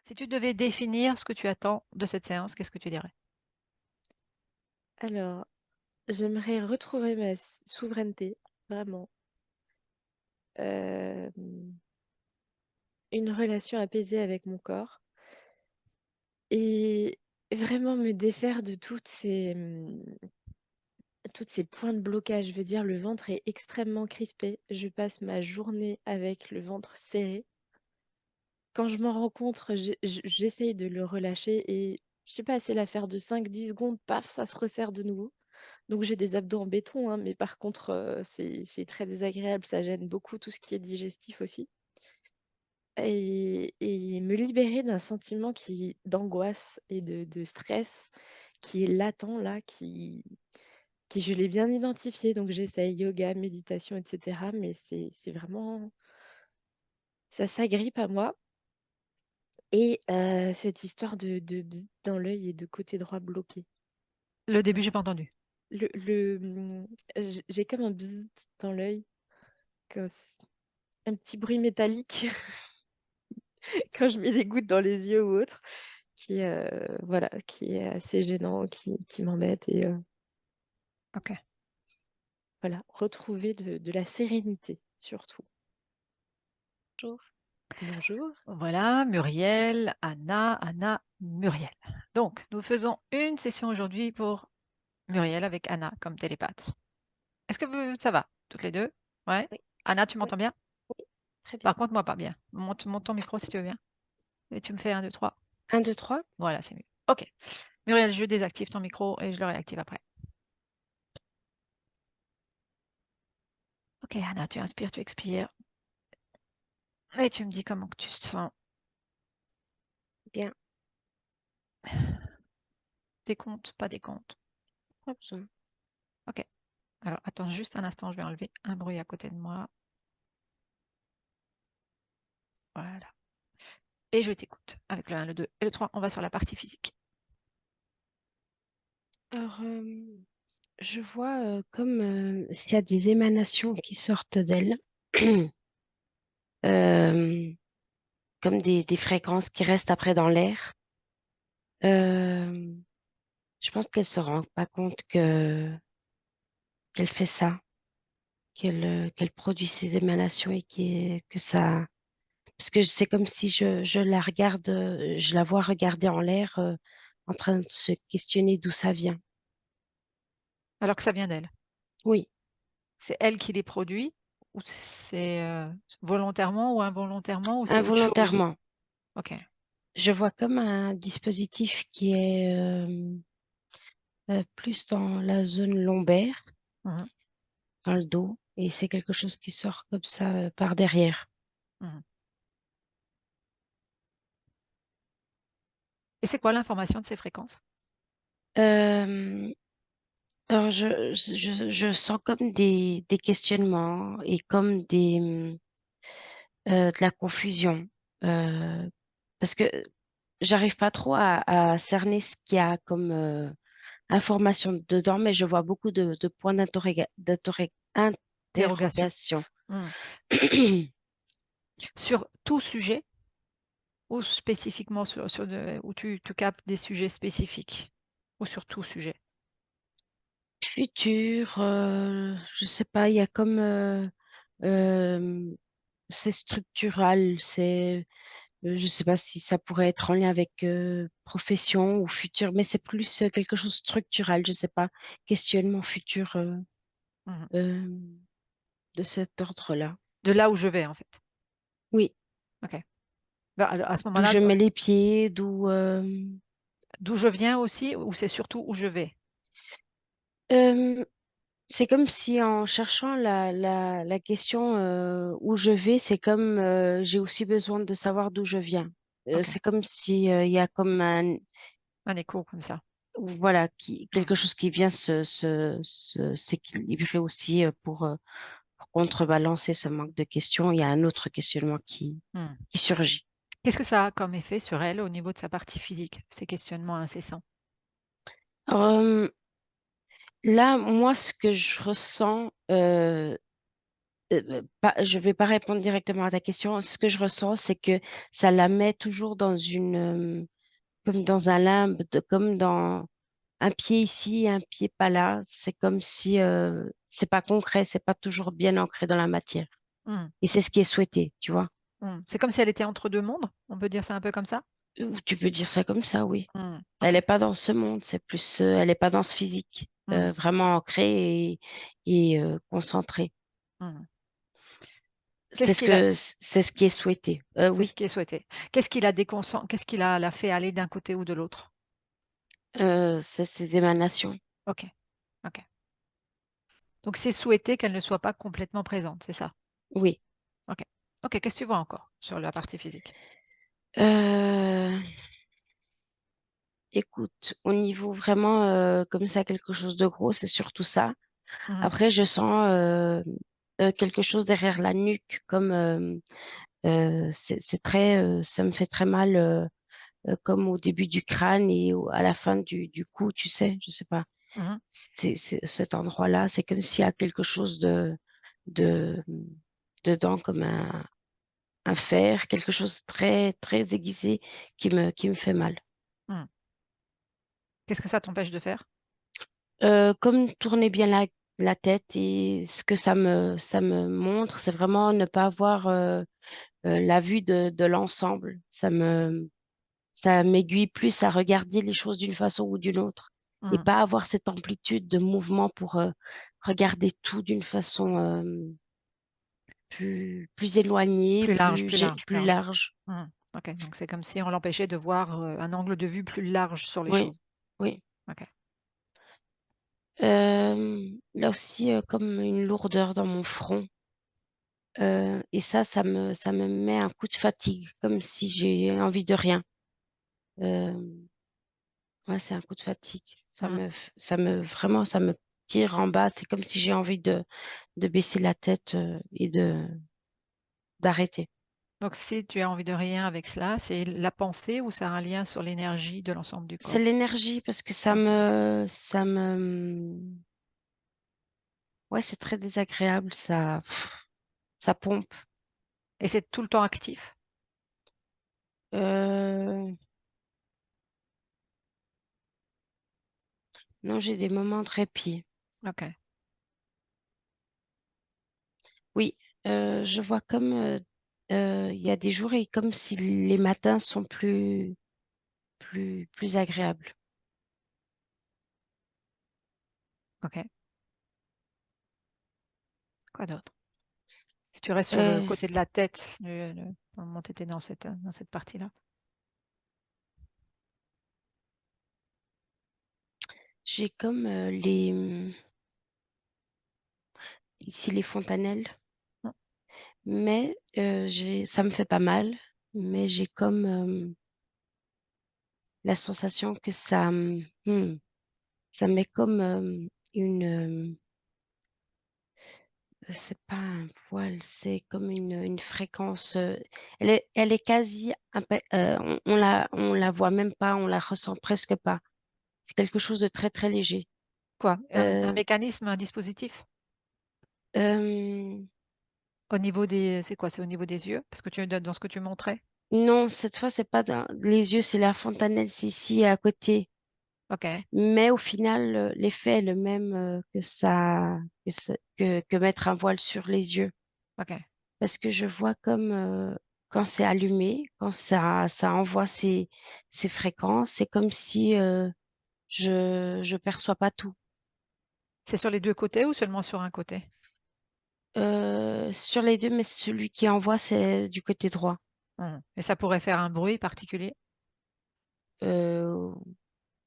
Si tu devais définir ce que tu attends de cette séance, qu'est-ce que tu dirais? Alors, j'aimerais retrouver ma souveraineté, vraiment. Hem, une relation apaisée avec mon corps et vraiment me défaire de toutes ces points de blocage. Je veux dire, le ventre est extrêmement crispé. Je passe ma journée avec le ventre serré. Quand je m'en rends compte, j'essaye de le relâcher et je sais pas, c'est l'affaire de 5-10 secondes, paf, ça se resserre de nouveau. Donc j'ai des abdos en béton, hein, mais par contre, c'est très désagréable, ça gêne beaucoup tout ce qui est digestif aussi et me libérer d'un sentiment d'angoisse et de stress qui est latent là, qui je l'ai bien identifié, donc j'essaye yoga, méditation et cetera, mais c'est vraiment ça s'agrippe à moi et cette histoire de bzzz dans l'œil et de côté droit bloqué. Le début, j'ai pas entendu. J'ai comme un bzzz dans l'œil, comme un petit bruit métallique quand je mets des gouttes dans les yeux ou autre, voilà, qui est assez gênant, qui m'embête et OK. voilà, retrouver de la sérénité surtout. Bonjour. Bonjour. Voilà, Muriel, Anna, Muriel. Donc, nous faisons une session aujourd'hui pour Muriel avec Anna comme télépathe. Est-ce que ça va, toutes les 2? Ouais? Oui, Anna, tu ouais, m'entends bien? oui, très bien. Par contre, moi, pas bien. Monte ton micro si tu veux bien et tu me fais 1, 2, 3. 1, 2, 3. Voilà, c'est mieux. OK. Muriel, je désactive ton micro et je le réactive après. OK, Anna, tu inspires, tu expires et tu me dis comment que tu te sens. Bien, Décompte, pas décompte. pas besoin. OK. Alors, attends juste un instant, je vais enlever un bruit à côté de moi. Voilà. Et je t'écoute. Avec le 1, le 2 et le 3, on va sur la partie physique. Alors, je vois, comme, s'il y a des émanations qui sortent d'elle, hem, comme des fréquences qui restent après dans l'air. Hem, je pense qu'elle se rend pas compte qu'elle fait ça, qu'elle produit ces émanations et que ça parce que c'est comme si je la regarde, je la vois regarder en l'air, en train de se questionner d'où ça vient. Alors que ça vient d'elle. Oui, C'est elle qui les produit ou c'est volontairement ou involontairement ou c'est autre chose? involontairement. OK. Je vois comme un dispositif qui est, plus dans la zone lombaire, Mmh. dans le dos et c'est quelque chose qui sort comme ça, par derrière. Mmh. Et c'est quoi l'information de ces fréquences? Hem, alors je sens comme des questionnements et comme de la confusion, heu, parce que j'arrive pas trop à cerner ce qu'il y a comme, information dedans, mais je vois beaucoup de points Interrogation. interrogation. Mmh. Sur tout sujet ou spécifiquement sur où tu captes des sujets spécifiques? Ou sur tout sujet? Futur, je sais pas, il y a comme, hem, c'est structural, je sais pas si ça pourrait être en lien avec, profession ou futur, mais c'est plus, quelque chose de structural, je sais pas, questionnement futur, Mmh. hem, de cet ordre-là. De là où je vais, en fait? Oui, OK. Bah, alors à ce d'où moment-là, je mets les pieds, d'où, d'où je viens aussi ou c'est surtout où je vais? hem, c'est comme si en cherchant la question, où je vais, c'est comme, j'ai aussi besoin de savoir d'où je viens. OK. C'est comme si, il y a comme un Un écho comme ça. voilà, Mmh. quelque chose qui vient s'équilibrer aussi, pour contrebalancer ce manque de questions. Il y a un autre questionnement Mmh. qui surgit. Qu'est-ce que ça a comme effet sur elle au niveau de sa partie physique, ces questionnements incessants? Alors, là, moi, ce que je ressens, je vais pas répondre directement à ta question. Ce que je ressens, c'est que ça la met toujours dans comme dans un limbe, comme dans un pied ici, un pied pas là. C'est comme si c'est pas concret, c'est pas toujours bien ancré dans la matière. Mmh. Et c'est ce qui est souhaité, tu vois. Mmh. C'est comme si elle était entre 2 mondes? On peut dire ça un peu comme ça? Ou tu peux dire ça comme ça, oui. Mmh. Elle OK. est pas dans ce monde, c'est plus, elle est pas dans ce physique, Mmh. vraiment ancrée et concentrée. Mmh. C'est Qu'est-ce ce qu'il a que c'est ce qui est souhaité. c'est ce Oui, qui est souhaité. Qu'est-ce qui l'a fait aller d'un côté ou de l'autre? c'est ses émanations. OK, OK. Donc c'est souhaité qu'elle ne soit pas complètement présente, c'est ça? Oui. OK. OK, qu'est-ce que tu vois encore sur la partie physique? Heu, écoute, au niveau vraiment, comme ça, quelque chose de gros, c'est surtout ça. Mmh mh. Après, je sens, quelque chose derrière la nuque comme, c'est très, ça me fait très mal, comme au début du crâne et à la fin du cou, tu sais? Je sais pas. Mmh. C'est cet endroit-là, c'est comme s'il y a quelque chose de dedans comme un fer, quelque chose de très, très aiguisé qui me fait mal. Mmh. Qu'est-ce que ça t'empêche de faire? Comme tourner bien la tête et ce que ça me montre, c'est vraiment ne pas avoir, la vue de l'ensemble. Ça m'aiguille plus à regarder les choses d'une façon ou d'une autre et Mmh. pas avoir cette amplitude de mouvement pour, regarder tout d'une façon, plus éloignée, Plus large, plus plus large. large. Mmh. OK, donc c'est comme si on l'empêchait de voir, un angle de vue plus large sur les Oui, choses. oui. OK. Là aussi, comme une lourdeur dans mon front, et ça me met un coup de fatigue, comme si j'ai envie de rien. Hem, ouais, c'est un coup de fatigue. Mmh. Ça me tire en bas. C'est comme si j'ai envie de baisser la tête, et d'arrêter. Donc si tu as envie de rien avec cela, c'est la pensée ou ça a un lien sur l'énergie de l'ensemble du C'est corps? l'énergie parce que OK. ouais, c'est très désagréable, ça pompe. Et c'est tout le temps actif? Heu, non, j'ai des moments de répit. OK. Oui, je vois comme, il y a des jours et comme si les matins sont plus agréables. OK. Quoi d'autre? Si tu restes sur le Heu, côté de la tête, le au moment où tu étais dans cette partie-là. j'ai comme, ici les fontanelles, Mmh. mais ça me fait pas mal, mais j'ai comme, la sensation que ça met comme, c'est pas un voile, c'est comme une fréquence, elle est quasi on la voit même pas, on la ressent presque pas. C'est quelque chose de très, très léger. Quoi? Un Heu, mécanisme, un dispositif? hem, Au niveau des c'est quoi? C'est au niveau des yeux? Parce que dans ce que tu montrais? non, cette fois, c'est pas dans les yeux, c'est la fontanelle, c'est ici à côté. OK, Mais au final, l'effet est le même, que mettre un voile sur les yeux. OK. Parce que je vois comme, quand c'est allumé, quand ça envoie ses fréquences, c'est comme si, je perçois pas tout. C'est sur les 2 côtés ou seulement sur un côté? Sur les 2, mais celui qui envoie, c'est du côté droit. Mmh. Et ça pourrait faire un bruit particulier? Heu,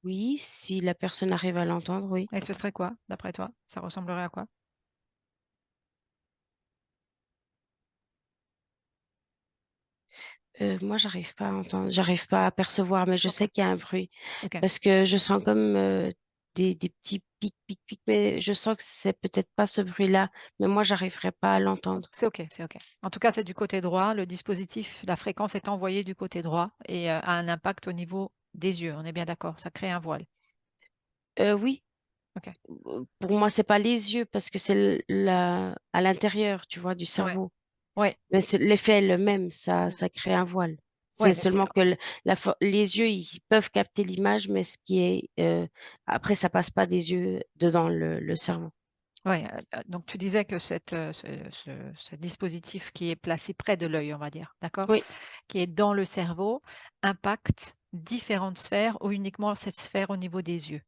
oui, si la personne arrive à l'entendre, oui. Et ce serait quoi, d'après toi? Ça ressemblerait à quoi? Moi, j'arrive pas à entendre, j'arrive pas à percevoir, mais je OK, sais qu'il y a un bruit OK. parce que je sens comme, des petits pics, pics, pics, mais je sens que c'est peut-être pas ce bruit-là, mais moi, j'arriverai pas à l'entendre. C'est OK, c'est OK. En tout cas, c'est du côté droit, le dispositif, la fréquence est envoyée du côté droit et a un impact au niveau des yeux, on est bien d'accord? Ça crée un voile. Oui, OK. Pour moi, c'est pas les yeux parce que c'est à l'intérieur, tu vois, du Ouais. cerveau. Ouais. Mais l'effet est le même, ça, Mmh. ça crée un voile. C'est Ouais, mais c'est seulement que les yeux, ils peuvent capter l'image, mais ce qui est, après, ça passe pas des yeux dedans le cerveau. ouais, donc tu disais que ce dispositif qui est placé près de l'œil, on va dire, d'accord? Oui, Qui est dans le cerveau, impacte différentes sphères ou uniquement cette sphère au niveau des yeux?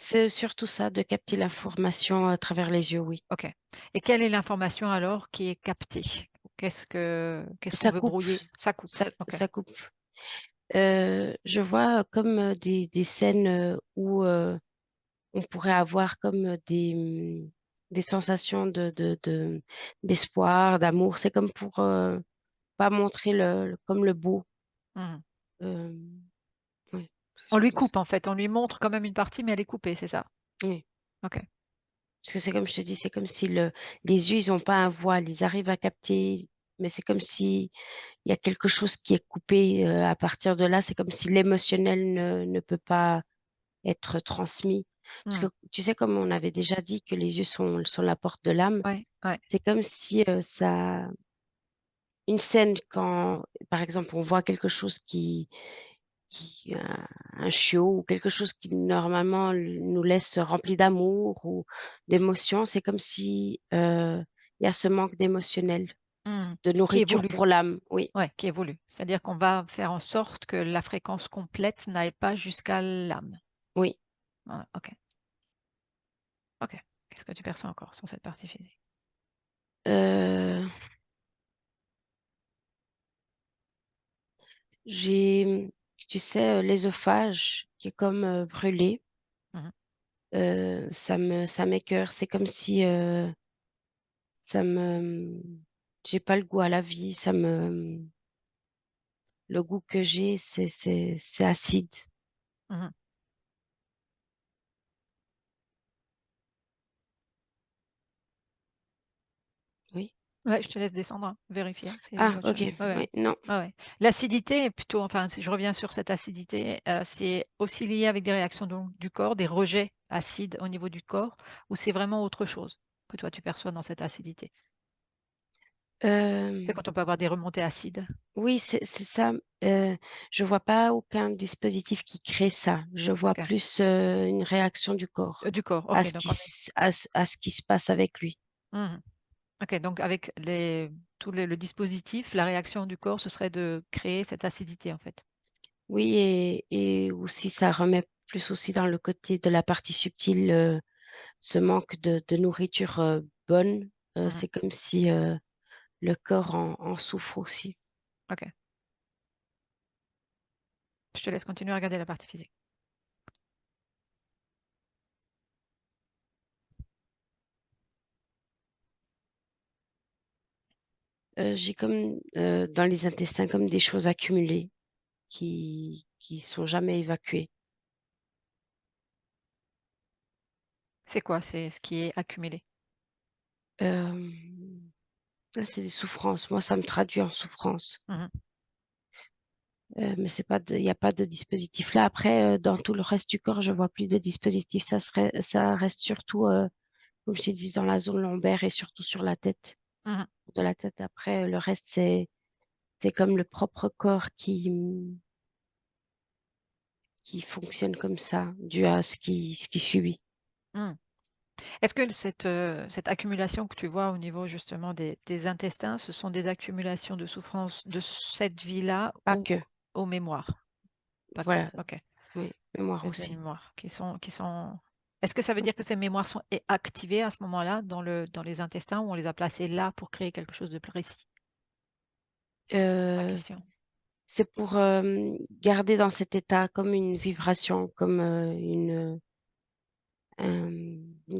c'est surtout ça, de capter l'information à travers les yeux, oui. OK, et quelle est l'information alors qui est captée? Qu'est-ce qu'on Ça veut coupe, brouiller? Ça coupe, ça OK. ça coupe. Je vois comme, des scènes, où, on pourrait avoir comme, des sensations d'espoir, d'amour. C'est comme pour, pas montrer comme le beau. Mmh. Oui, c'est On lui surtout ça. coupe en fait, on lui montre quand même une partie, mais elle est coupée, c'est ça? Oui, OK. parce que c'est comme je te dis, c'est comme si les yeux, ils ont pas un voile, ils arrivent à capter, mais c'est comme si il y a quelque chose qui est coupé, à partir de là, c'est comme si l'émotionnel ne peut pas être transmis. Parce Mmh. que tu sais, comme on avait déjà dit que les yeux sont la porte de l'âme, Ouais, ouais. c'est comme si, ça une scène quand, par exemple, on voit quelque chose qui un chiot ou quelque chose qui normalement nous laisse remplis d'amour ou d'émotions, c'est comme si, il y a ce manque d'émotionnel, Mmh. de Qui est nourriture voulu. pour l'âme. Oui, Ouais, qui est voulu. C'est-à-dire qu'on va faire en sorte que la fréquence complète n'aille pas jusqu'à l'âme. oui. Ouais, OK, OK. Qu'est-ce que tu perçois encore sur cette partie physique? Heu, j'ai, tu sais, l'œsophage qui est comme, brûlé, Mmh mh. ça m'écoeure. C'est comme si, ça me, j'ai pas le goût à la vie, le goût que j'ai, c'est acide. Mmh. Oui. Ouais, je te laisse descendre, hein, vérifier, hein, s'il y a Ah autre chose. OK, Ouais, ouais. oui, non. Ouais, ouais. L'acidité est plutôt enfin, si je reviens sur cette acidité, c'est aussi lié avec des réactions donc du corps, des rejets acides au niveau du corps ou c'est vraiment autre chose que toi tu perçois dans cette acidité? C'est Hem, quand on peut avoir des remontées acides? oui, c'est ça, je vois pas aucun dispositif qui crée ça. Je vois OK. plus, une réaction du corps Du corps, à OK, ce donc qui on est s à ce qui se passe avec lui. mmh. OK, donc avec le dispositif, la réaction du corps, ce serait de créer cette acidité, en fait? Oui et aussi ça remet plus aussi dans le côté de la partie subtile, ce manque de nourriture, bonne, Mmh. c'est comme si, le corps en souffre aussi. OK. Je te laisse continuer à regarder la partie physique. J'ai comme, dans les intestins comme des choses accumulées qui sont jamais évacuées. C'est quoi? C'est ce qui est accumulé? Hem, Là, c'est des souffrances. Moi, ça me traduit en souffrance, Mmh. mais c'est pas de il y a pas de dispositif là. Après, dans tout le reste du corps, je vois plus de dispositif. Ça reste surtout, comme je t'ai dit, dans la zone lombaire et surtout sur la tête. Mmh. De la tête après, le reste, c'est comme le propre corps qui fonctionne comme ça, dû à ce qui subit. Mmh. Est-ce que cette accumulation que tu vois au niveau justement des intestins, ce sont des accumulations de souffrances de cette vie-là Pas ou que, aux mémoires? Pas que, voilà, OK. oui, mémoire Plus des aussi. mémoires qui sont est-ce que ça veut dire que ces mémoires sont activées à ce moment-là dans les intestins ou on les a placées là pour créer quelque chose de précis? C'était plutôt ma Heu, question. c'est pour, garder dans cet état comme une vibration, comme, une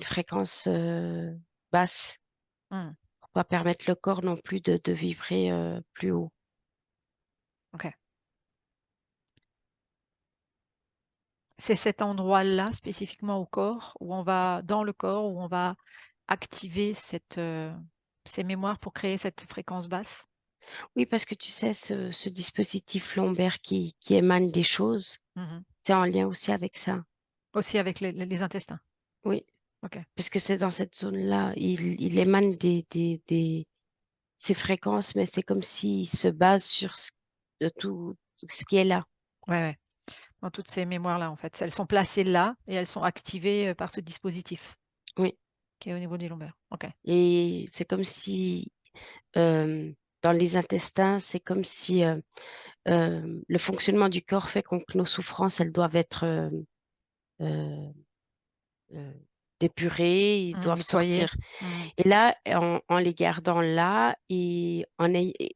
fréquence, basse, Mmh, pour pas permettre le corps non plus de vibrer, plus haut. OK. C'est cet endroit-là spécifiquement au corps où on va dans le corps où on va activer ces mémoires pour créer cette fréquence basse? Oui, parce que tu sais, ce dispositif lombaire qui émane des choses, Mmh. c'est en lien aussi avec ça. Aussi avec les intestins? oui, OK. parce que c'est dans cette zone-là, il émane ces fréquences, mais c'est comme s'il se base sur tout ce qui est là. Ouais, ouais. Dans toutes ces mémoires-là, en fait. Elles sont placées là et elles sont activées, par ce dispositif Oui, qui est au niveau des lombaires. OK. et c'est comme si, dans les intestins, c'est comme si, le fonctionnement du corps fait qu'on que nos souffrances, elles doivent être, heu heu, depurées, ils doivent Nettoyer. sortir. Mmh. Et là, en les gardant là et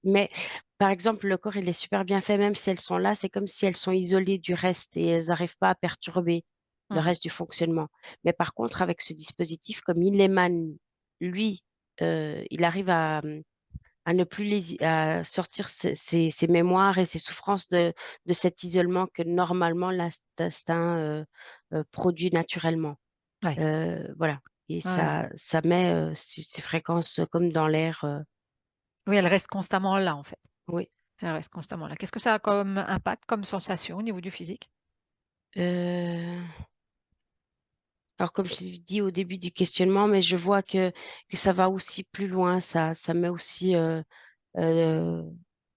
mais par exemple, le corps, il est super bien fait, même si elles sont là, c'est comme si elles sont isolées du reste et elles n'arrivent pas à perturber le Mmh. reste du fonctionnement. Mais par contre, avec ce dispositif, comme il émane, lui, il arrive à ne plus à sortir ses mémoires et ses souffrances de cet isolement que normalement l'intestin, produit naturellement. Ouais. Voilà, et Ouais, ouais. ça met, ces fréquences comme dans l'air, Oui, elles restent constamment là, en fait. oui. Elles restent constamment là. Qu'est-ce que ça a comme impact, comme sensation au niveau du physique? Heu, alors comme je t'ai dit au début du questionnement, mais je vois que ça va aussi plus loin, ça met aussi, heu,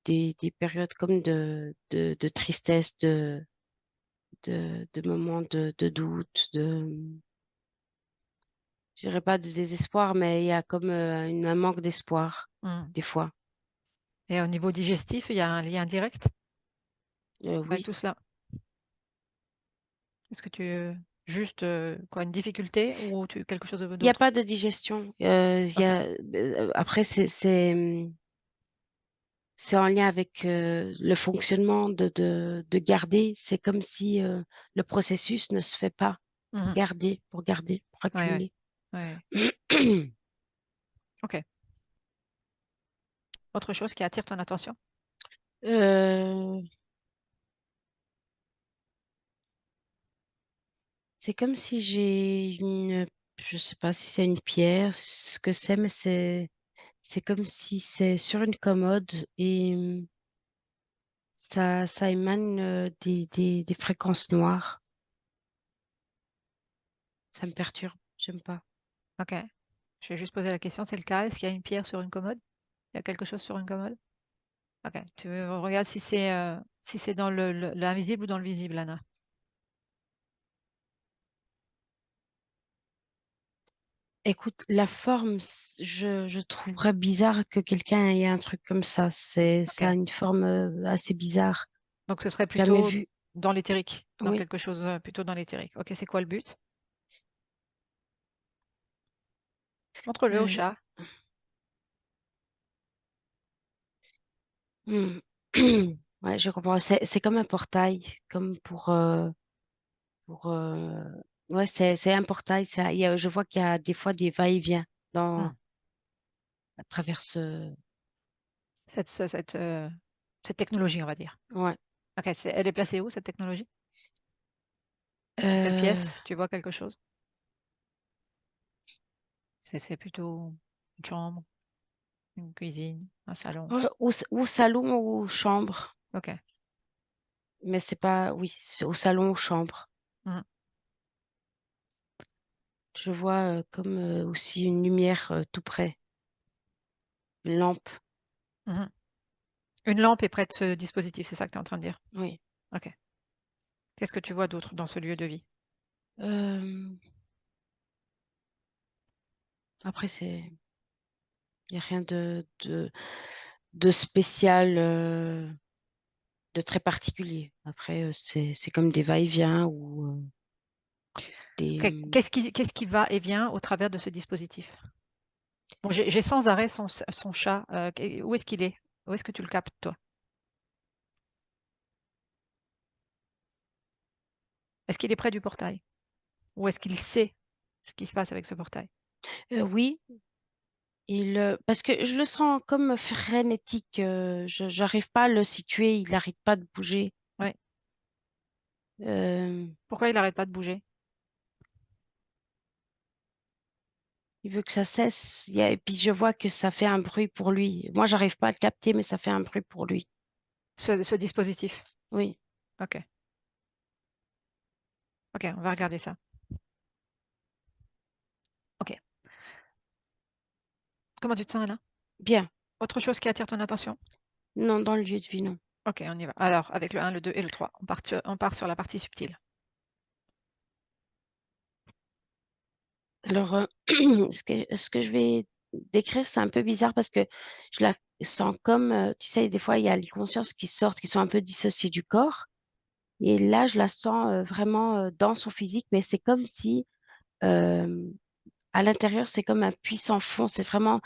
des périodes comme de tristesse, de moments de doute, je dirais pas de désespoir, mais il y a comme, un manque d'espoir, Mmh. des fois. Et au niveau digestif, il y a un lien direct avec Oui. tout cela? Est-ce que juste, quoi, une difficulté ou quelque chose Il y a d'autre? pas de digestion, il y OK. a après c'est en lien avec, le fonctionnement de garder. C'est comme si, le processus ne se fait pas Mmh. garder, pour Ouais, ouais. accumuler. Ouais, ouais. OK. Autre chose qui attire ton attention? Heu, c'est comme si j'ai je sais pas si c'est une pierre, ce que c'est, mais c'est comme si c'est sur une commode et ça émane, des fréquences noires. Ça me perturbe, j'aime pas. OK. Je vais juste poser la question, c'est le cas? Est-ce qu'il y a une pierre sur une commode? Il y a quelque chose sur une commode? OK. On regarde si c'est dans l'invisible ou dans le visible, Anna. Écoute, la forme, je trouverais bizarre que quelqu'un ait un truc comme ça. Ça a OK. une forme, assez bizarre. Donc ce serait Jamais plutôt vu. dans l'éthérique, dans Oui, quelque chose, plutôt dans l'éthérique. OK, c'est quoi le but? Montre-le au heu, chat. mmh. Ouais, je comprends. C'est comme un portail, comme pour, ouais, c'est un portail, ça il y a je vois qu'il y a des fois des va-et-vient Mmh. à travers ce Cette technologie, on va dire. ouais. OK, elle est placée où cette technologie? Dans quelle Heu, pièce? Tu vois quelque chose? C'est plutôt une chambre, une cuisine, un salon? ou salon ou chambre, OK. mais c'est pas oui, c'est au salon ou chambre. Mmh. Je vois, comme, aussi une lumière, tout près, une lampe, Mmh. Une lampe est près de ce dispositif, c'est ça que tu es en train de dire? oui. OK. Qu'est-ce que tu vois d'autre dans ce lieu de vie? Hem, après il y a rien de spécial, de très particulier. Après, c'est comme des va-et-vient ou, des, OK. Qu'est-ce qui va et vient au travers de ce dispositif? Bon, j'ai sans arrêt son chat, où est-ce qu'il est? Où est-ce que tu le captes, toi? Est-ce qu'il est près du portail? Ou est-ce qu'il sait ce qui se passe avec ce portail? oui, parce que je le sens comme frénétique, je j'arrive pas à le situer, il arrête pas de bouger. Oui. Hem, Pourquoi il arrête pas de bouger? il veut que ça cesse, et puis je vois que ça fait un bruit pour lui. Moi, j'arrive pas à le capter, mais ça fait un bruit pour lui. Ce dispositif? Oui. OK. OK, on va regarder ça. Comment tu te sens, Anna? Bien. Autre chose qui attire ton attention? Non, dans le lieu de vie, non. OK, on y va. Alors, avec le 1, le 2 et le 3, on part sur la partie subtile. Alors, ce que je vais décrire, c'est un peu bizarre parce que je la sens comme, tu sais, des fois, il y a les consciences qui sortent, qui sont un peu dissociées du corps. Et là, je la sens vraiment dans son physique, mais c'est comme si euh, à l'intérieur, c'est comme un puissant fond. C'est vraiment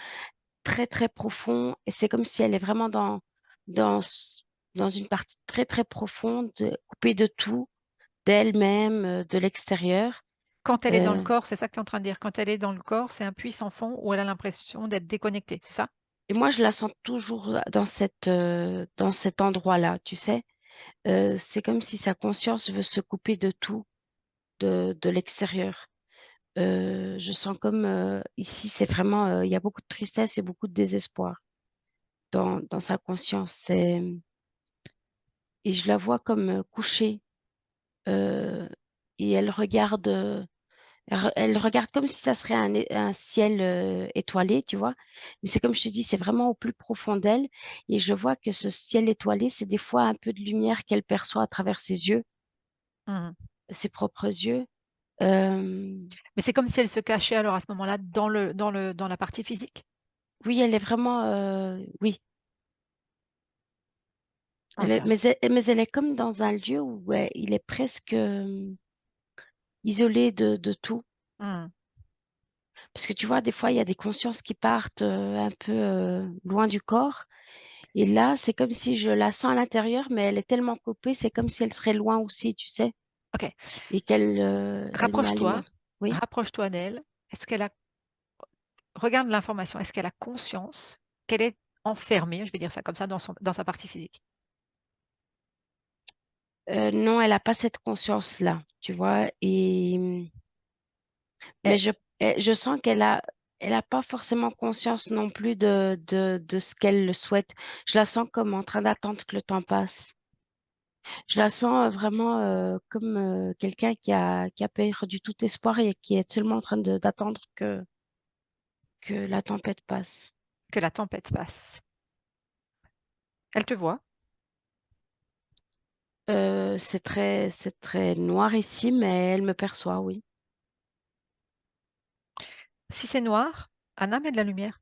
très, très profond. Et c'est comme si elle est vraiment dans, s- dans une partie très, très profonde, coupée de tout, d'elle-même, de l'extérieur. Quand elle est dans le Euh, corps, c'est ça que tu es en train de dire? Quand elle est dans le corps, c'est un puits sans fond où elle a l'impression d'être déconnectée, c'est ça? et moi, je la sens toujours dans cet endroit-là, tu sais. C'est comme si sa conscience veut se couper de tout, de l'extérieur. Je sens comme, ici, c'est vraiment, il y a beaucoup de tristesse et beaucoup de désespoir dans sa conscience. Et je la vois comme, couchée, heu et elle regarde comme si ça serait un ciel, étoilé, tu vois? Mais c'est comme je te dis, c'est vraiment au plus profond d'elle et je vois que ce ciel étoilé, c'est des fois un peu de lumière qu'elle perçoit à travers ses yeux, Mmh. ses propres yeux. Hem, Mais c'est comme si elle se cachait alors à ce moment-là dans la partie physique? oui, elle est vraiment, oui. Intéressant. Mais elle est comme dans un lieu où, il est presque, isolé de tout. Mmh. Parce que tu vois, des fois, il y a des consciences qui partent, un peu, loin du corps et là, c'est comme si je la sens à l'intérieur, mais elle est tellement coupée, c'est comme si elle serait loin aussi, tu sais? OK. Et qu'elle, elle Rapproche-toi, m'alimente. Oui? rapproche-toi d'elle. Est-ce qu'elle a regarde l'information, est-ce qu'elle a conscience qu'elle est enfermée, je vais dire ça comme ça, dans sa partie physique? Non, elle a pas cette conscience-là, tu vois? Et mais Et je sens elle a pas forcément conscience non plus de ce qu'elle souhaite. Je la sens comme en train d'attendre que le temps passe. Je la sens, vraiment, comme, quelqu'un qui a perdu tout espoir et qui est seulement en train de d'attendre que la tempête passe. que la tempête passe. Elle te voit. C'est très noir ici, mais elle me perçoit, oui. Si c'est noir, Anna met de la lumière.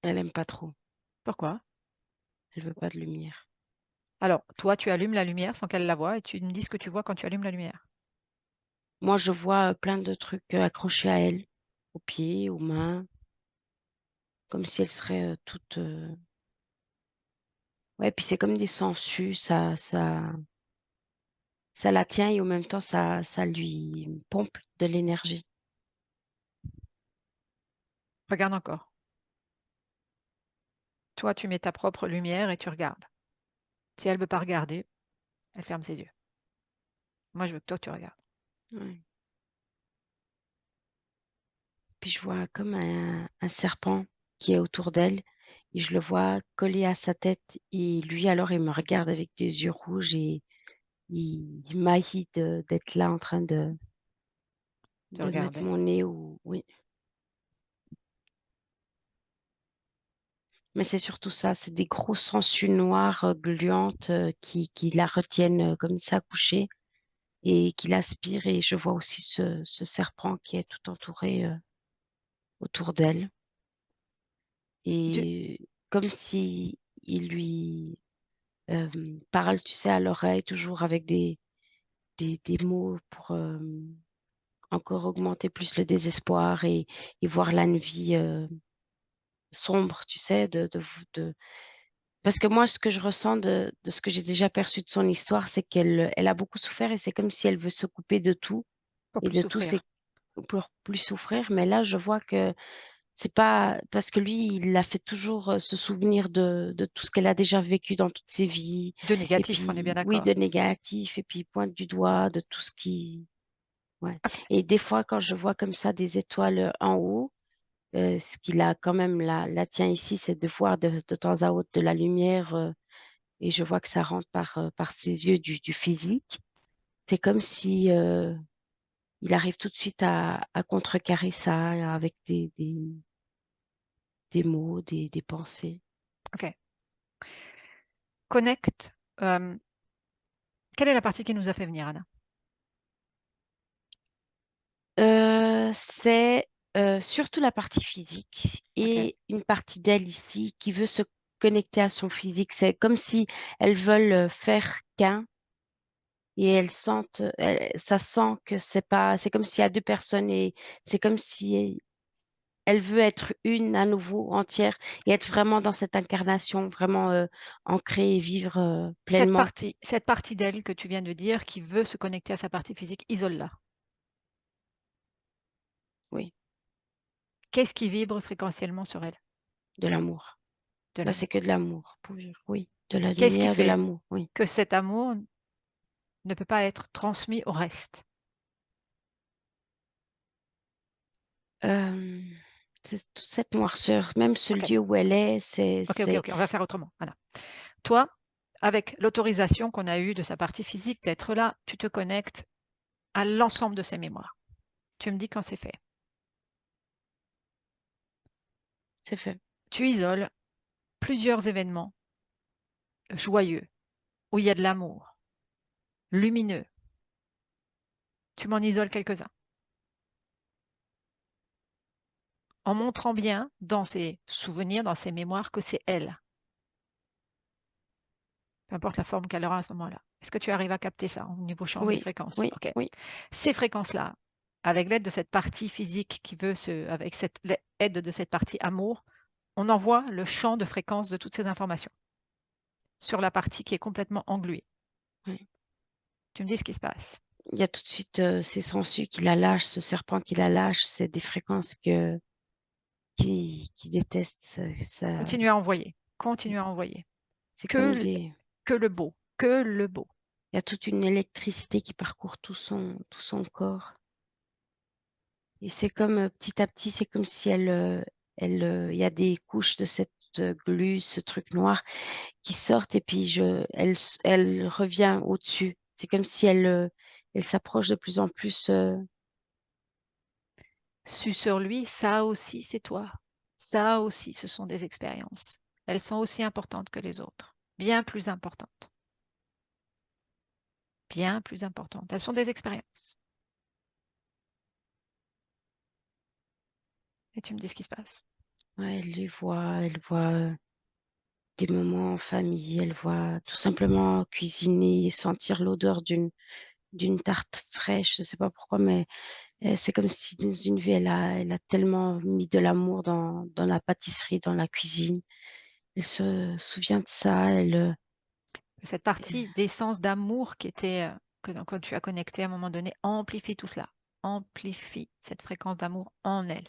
Elle aime pas trop. Pourquoi? Elle veut pas de lumière. Alors, toi, tu allumes la lumière sans qu'elle la voie et tu me dis ce que tu vois quand tu allumes la lumière. Moi, je vois, plein de trucs, accrochés à elle, aux pieds, aux mains, comme si elle serait, toute, ouais, puis c'est comme des sangsues, ça la tient et en même temps ça lui pompe de l'énergie. Regarde encore. Toi, tu mets ta propre lumière et tu regardes. Si elle ne veut pas regarder, elle ferme ses yeux. Moi, je veux que toi, tu regardes. Ouais. Puis je vois comme un serpent qui est autour d'elle et je le vois collé à sa tête et lui alors il me regarde avec des yeux rouges et il m'haït d'être là en train Tu de mettre regardais. mon nez où oui. Mais c'est surtout ça, c'est des grosses sangsues noires, gluantes, qui la retiennent, comme ça couchée et qui l'aspirent et je vois aussi ce serpent qui est tout entouré, autour d'elle Tu, et comme si il lui, parle, tu sais, à l'oreille, toujours avec des mots pour, encore augmenter plus le désespoir et voir la vie, sombre, tu sais, de parce que moi, ce que je ressens de ce que j'ai déjà perçu de son histoire, c'est elle a beaucoup souffert et c'est comme si elle veut se couper de tout pour et plus de tous ses souffrir. pour plus souffrir. Mais là, je vois que c'est pas parce que lui, il la fait toujours, se souvenir de tout ce qu'elle a déjà vécu dans toutes ses vies De et négatif, on est bien puis oui, d'accord. de négatif et puis il pointe du doigt de tout ce qui ouais OK. et des fois, quand je vois comme ça des étoiles, en haut, ce qui la quand même la tient ici, c'est de voir de temps à autre de la lumière, et je vois que ça rentre par ses yeux du physique. C'est comme si, il arrive tout de suite à contrecarrer ça avec des mots, des pensées. OK. Connecte. Quelle est la partie qui nous a fait venir, Anna? C'est, surtout la partie physique OK. et une partie d'elle ici qui veut se connecter à son physique. C'est comme si elles veulent, faire qu'un et elles sentent, ça sent que c'est comme s'il y a 2 personnes et c'est comme si elle veut être une à nouveau, entière et être vraiment dans cette incarnation, vraiment, ancrée et vivre, pleinement. Cette partie d'elle que tu viens de dire qui veut se connecter à sa partie physique, isole-la. Oui, Qu'est-ce qui vibre fréquentiellement sur elle? de l'amour. De Là, c'est l'amour. que de l'amour pour vivre, oui, de la Qu'est-ce qui lumière, de fait l'amour, oui. que cet amour ne peut pas être transmis au reste? Hem, c'est toute cette noirceur, même ce OK. lieu où elle est, OK, OK, c'est OK, on va faire autrement, Anna. Toi, avec l'autorisation qu'on a eue de sa partie physique d'être là, tu te connectes à l'ensemble de ses mémoires. Tu me dis quand c'est fait. c'est fait. Tu isoles plusieurs événements joyeux, où il y a de l'amour, lumineux. Tu m'en isoles quelques-uns. En montrant bien dans ses souvenirs, dans ses mémoires, que c'est elle, peu importe la forme qu'elle aura à ce moment-là. Est-ce que tu arrives à capter ça au niveau champ des Oui, fréquences? oui, OK. oui, Ces fréquences-là, avec l'aide de cette partie physique qui veut avec cette l'aide de cette partie amour, on envoie le champ de fréquence de toutes ces informations sur la partie qui est complètement engluée. oui. Tu me dis ce qui se passe. Il y a tout de suite, ces sangsues qui la lâchent, ce serpent qui la lâche, c'est des fréquences qui détestent, ça Continue à envoyer, continue à envoyer. c'est Que, comme l- des que le beau, que le beau. il y a toute une électricité qui parcourt tout son corps et c'est comme, petit à petit, c'est comme si il y a des couches de cette, glu, ce truc noir qui sortent et puis elle revient au-dessus. C'est comme si elle s'approche de plus en plus, Su sur lui, ça aussi, c'est toi. Ça aussi, ce sont des expériences. Elles sont aussi importantes que les autres. Bien plus importantes. Bien plus importantes. Elles sont des expériences. Et tu me dis ce qui se passe. ouais, elle voit, des moments en famille, elle voit tout simplement cuisiner et sentir l'odeur d'une tarte fraîche. Je sais pas pourquoi, mais, c'est comme si dans une vie, elle a tellement mis de l'amour dans la pâtisserie, dans la cuisine. Elle se souvient de ça, Cette partie d'essence d'amour qui était, quand tu as connecté à un moment donné, amplifie tout cela. Amplifie cette fréquence d'amour en elle.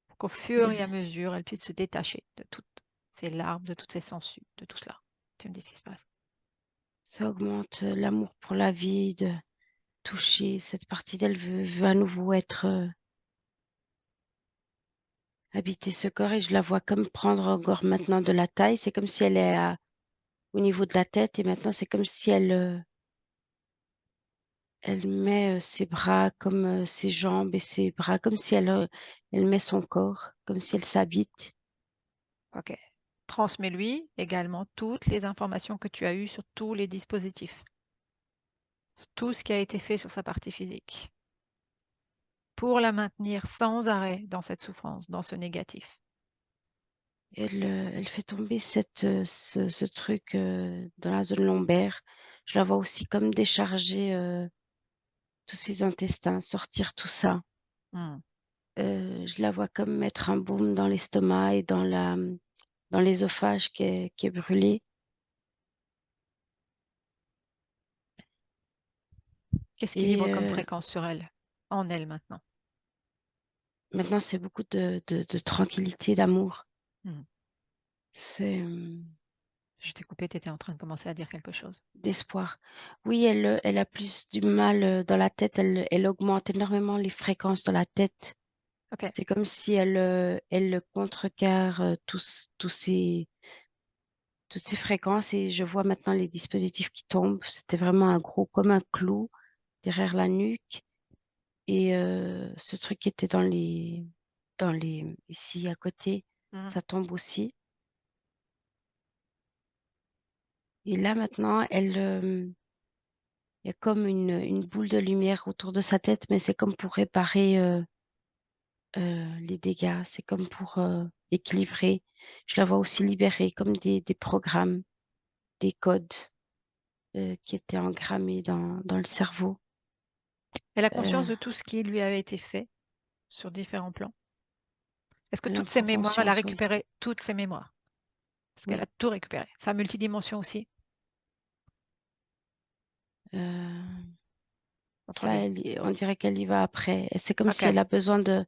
Pour qu'au fur et à elle mesure, elle puisse se détacher de toutes ces larmes, de toutes ces sangsues, de tout cela. Tu me dis ce qui se passe. ça augmente, l'amour pour la vie, de toucher cette partie d'elle veut à nouveau être, habiter ce corps et je la vois comme prendre encore maintenant de la taille. C'est comme si elle est à au niveau de la tête et maintenant c'est comme si elle met, ses bras comme, ses jambes et ses bras comme si elle met son corps, comme si elle s'habite. OK. Transmets-lui également toutes les informations que tu as eues sur tous les dispositifs, sur tout ce qui a été fait sur sa partie physique, pour la maintenir sans arrêt dans cette souffrance, dans ce négatif. Elle fait tomber ce truc, dans la zone lombaire. Je la vois aussi comme décharger, tous ses intestins, sortir tout ça. Mmh. Je la vois comme mettre un baume dans l'estomac et dans l'œsophage qui est brûlé Qu'est-ce qui et vibre comme fréquence sur elle, en elle maintenant? maintenant c'est beaucoup de tranquillité, d'amour. Mmh. C'est, Je t'ai coupé, tu étais en train de commencer à dire quelque chose. d'espoir. Oui, elle a plus du mal, dans la tête, elle augmente énormément les fréquences dans la tête. OK. C'est comme si elle contrecarre, toutes ces fréquences et je vois maintenant les dispositifs qui tombent. C'était vraiment un gros comme un clou derrière la nuque et ce truc qui était dans les ici à côté, Mmh. ça tombe aussi et là maintenant il y a comme une boule de lumière autour de sa tête, mais c'est comme pour réparer, les dégâts, c'est comme pour, équilibrer. Je la vois aussi libérer comme des programmes, des codes, qui étaient engrammés dans le cerveau. Elle a conscience Heu, de tout ce qui lui a été fait sur différents plans? Est-ce que Elle en toutes ses prend mémoires, elle a conscience, oui, récupéré toutes ses mémoires? Est-ce qu'elle oui. a tout récupéré? Sa multidimension aussi? Heu, Votre Ça, avis? on dirait qu'elle y va après et c'est comme si OK. elle a besoin de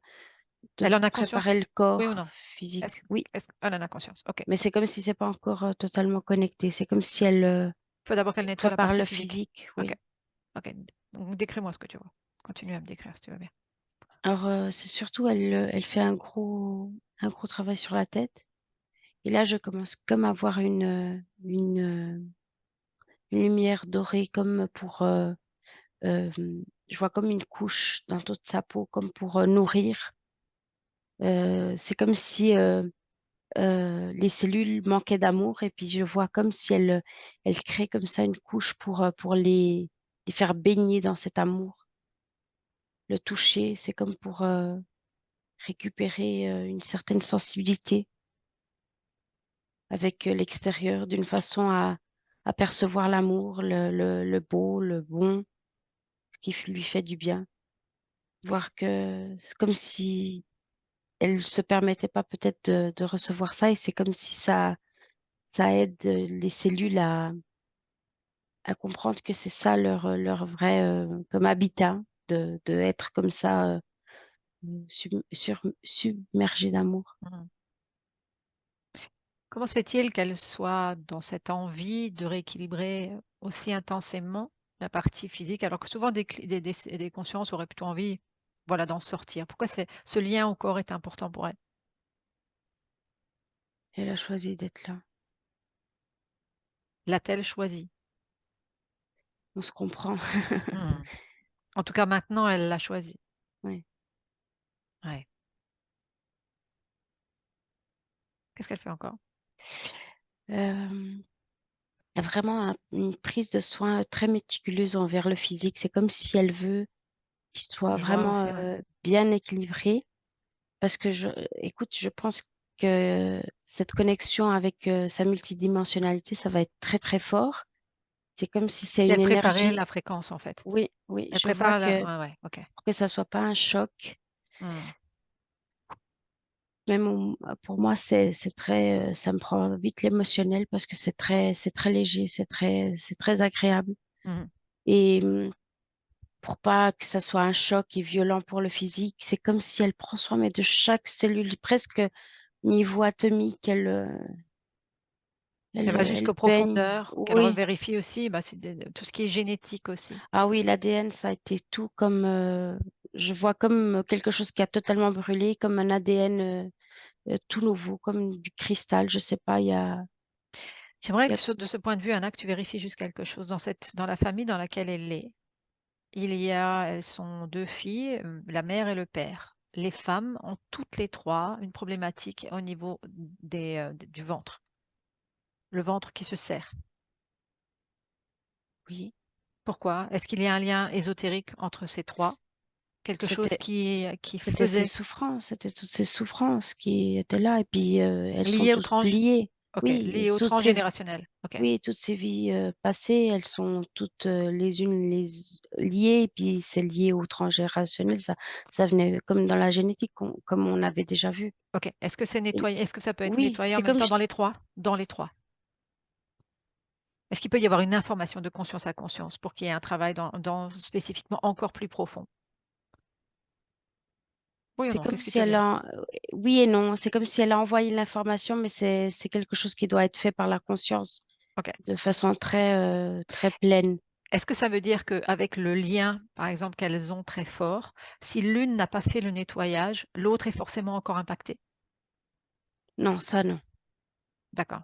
Elle en a préparer conscience? le Oui ou corps non? Est-ce physique. Oui, est-ce qu'elle en a conscience? OK. mais c'est comme si c'est pas encore, totalement connecté. C'est comme si elle, Il faut d'abord qu'elle elle nettoie la prépare partie le physique. physique, OK, oui. OK. Donc décris-moi ce que tu vois. Continue à me décrire si tu veux bien. Alors, c'est surtout elle fait un gros travail sur la tête et là, je commence comme à voir une lumière dorée comme pour, je vois comme une couche dans toute sa peau, comme pour, nourrir. C'est comme si, les cellules manquaient d'amour et puis je vois comme si elle crée comme ça une couche pour les faire baigner dans cet amour. Le toucher, c'est comme pour, récupérer, une certaine sensibilité avec, l'extérieur d'une façon à percevoir l'amour, le beau, le bon, ce qui lui fait du bien. Voir que c'est comme si elle se permettait pas peut-être de recevoir ça et c'est comme si ça aide, les cellules à comprendre que c'est ça leur vrai, comme habitat, de être comme ça, submergé d'amour. Mmh. Comment se fait-il qu'elle soit dans cette envie de rééquilibrer, aussi intensément la partie physique, alors que souvent des consciences auraient plutôt envie, voilà, d'en sortir? Pourquoi c'est ce lien au corps est important pour elle? Elle a choisi d'être là. L'a-t-elle choisi? On se comprend. Mmh. En tout cas maintenant elle l'a choisi. Ouais. Ouais. Qu'est-ce qu'elle fait encore? Hem, il y a vraiment une prise de soin très méticuleuse envers le physique. C'est comme si elle veut qu'il Ce que soit je vois vraiment, aussi, ouais. bien équilibré parce que écoute, je pense que cette connexion avec, sa multidimensionnalité, ça va être très, très fort. C'est comme si c'est Si une elle préparait énergie. la fréquence en fait. Oui, oui, Elle je vois prépare la que ouais, ouais, OK. pour que ça soit pas un choc, Mmh. même pour moi, c'est très, ça me prend vite l'émotionnel parce que c'est très léger, c'est très agréable Mmh mh. et pour pas que ça soit un choc et violent pour le physique, c'est comme si elle prend soin, mais de chaque cellule, presque niveau atomique, Elle elle, va elle jusqu'aux baigne. profondeurs, qu'elle Oui. revérifie aussi, bah, c'est tout ce qui est génétique aussi. Ah oui, l'ADN, ça a été tout comme, je vois comme quelque chose qui a totalement brûlé, comme un ADN, tout nouveau, comme du cristal, je sais pas, J'aimerais il y que a de ce point de vue, Anna, que tu vérifies juste quelque chose. Dans la famille dans laquelle elle est, elles sont 2 filles, la mère et le père. Les femmes ont toutes les 3 une problématique au niveau du ventre, le ventre qui se serre. oui, Pourquoi? Est-ce qu'il y a un lien ésotérique entre ces 3? c Quelque chose c'était qui ces faisait souffrances, c'était toutes ces souffrances qui étaient là et puis, elles sont lié aux toutes tranches liées. OK, Oui, lié aux transgénérationnelles. OK. toutes ces vies, passées, elles sont toutes, les unes liées et puis c'est lié au transgénérationnel, ça venait comme dans la génétique, comme on avait déjà vu OK. et Est-ce que ça peut être oui, nettoyé en c'est même comme temps dans si les 3? Dans les 3. Est-ce qu'il peut y avoir une information de conscience à conscience pour qu'il y ait un travail spécifiquement encore plus profond? Oui ou c'est non? comme Qu'est-ce que si tu veux elle dire? a oui et non, c'est comme si elle a envoyé l'information, mais c'est quelque chose qui doit être fait par la conscience OK. de façon très, très pleine. Est-ce que ça veut dire qu'avec le lien, par exemple, qu'elles ont très fort, si l'une n'a pas fait le nettoyage, l'autre est forcément encore impactée? Non, ça non. D'accord,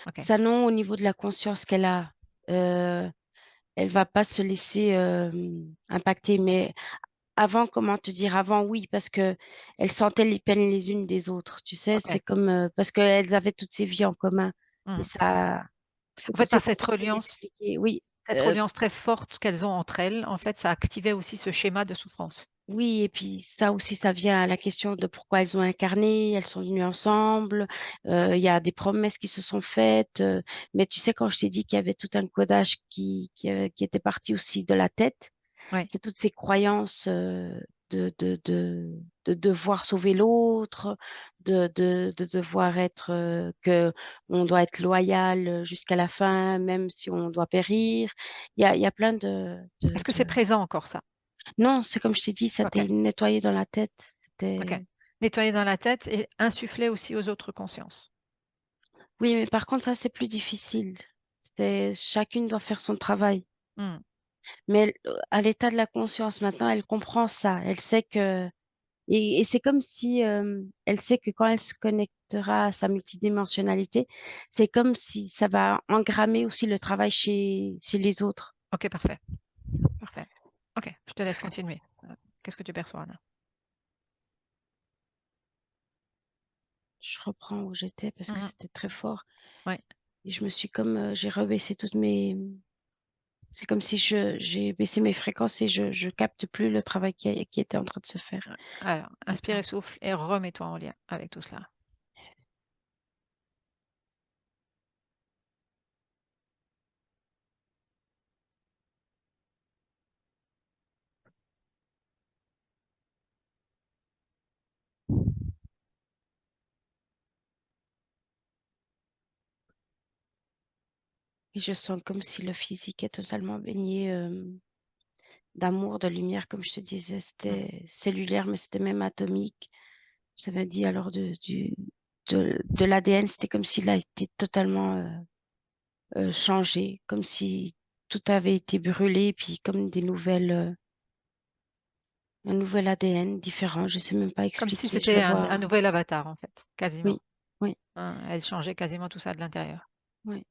OK. Ça non, au niveau de la conscience qu'elle a, heu, elle va pas se laisser, impacter, mais avant, comment te dire? Avant, oui, parce qu'elles sentaient les peines les unes des autres, tu sais? OK. C'est comme, parce qu'elles avaient toutes ces vies en commun et Mmh. ça En fait, c'est par cette compliqué reliance d'expliquer. Oui, cette reliance très forte qu'elles ont entre elles, en fait, ça activait aussi ce schéma de souffrance. oui et puis ça aussi, ça vient à la question de pourquoi elles ont incarné, elles sont venues ensemble, il y a des promesses qui se sont faites, mais tu sais, quand je t'ai dit qu'il y avait tout un codage qui était parti aussi de la tête. Oui. C'est toutes ces croyances, de devoir sauver l'autre, de devoir être, qu'on doit être loyal, jusqu'à la fin, même si on doit périr. Il y a plein Est-ce que c'est présent encore ça? non, c'est comme je t'ai dit, ça OK, t'est nettoyé dans la tête. OK. C'était Nettoyer dans la tête et insuffler aussi aux autres conscience. oui, mais par contre ça, c'est plus difficile. C'est chacune doit faire son travail. Mmh. Mais elle, à l'état de la conscience maintenant, elle comprend ça. Elle sait que et c'est comme si, elle sait que quand elle se connectera à sa multidimensionnalité, c'est comme si ça va engrammer aussi le travail chez les autres. OK, parfait, parfait. OK, je te laisse continuer. Qu'est-ce que tu perçois, Anna? Je reprends où j'étais parce que Mmh mh. c'était très fort Ouais. et je me suis comme, j'ai rebaissé toutes mes c'est comme si j'ai baissé mes fréquences et je capte plus le travail qui était en train de se faire. Alors, inspire Attends, et souffle et remets-toi en lien avec tout cela. et je sens comme si le physique est totalement baigné, d'amour, de lumière, comme je te disais, Mmh. c'était cellulaire, mais c'était même atomique. J'avais dit alors de l'ADN, c'était comme s'il a été totalement, changé, comme si tout avait été brûlé, puis comme des nouvelles, un nouvel ADN différent, je sais même pas Comme si expliquer, je c'était le un vois nouvel avatar, en fait, quasiment. oui, oui, Hein, elle changeait quasiment tout ça de l'intérieur. oui.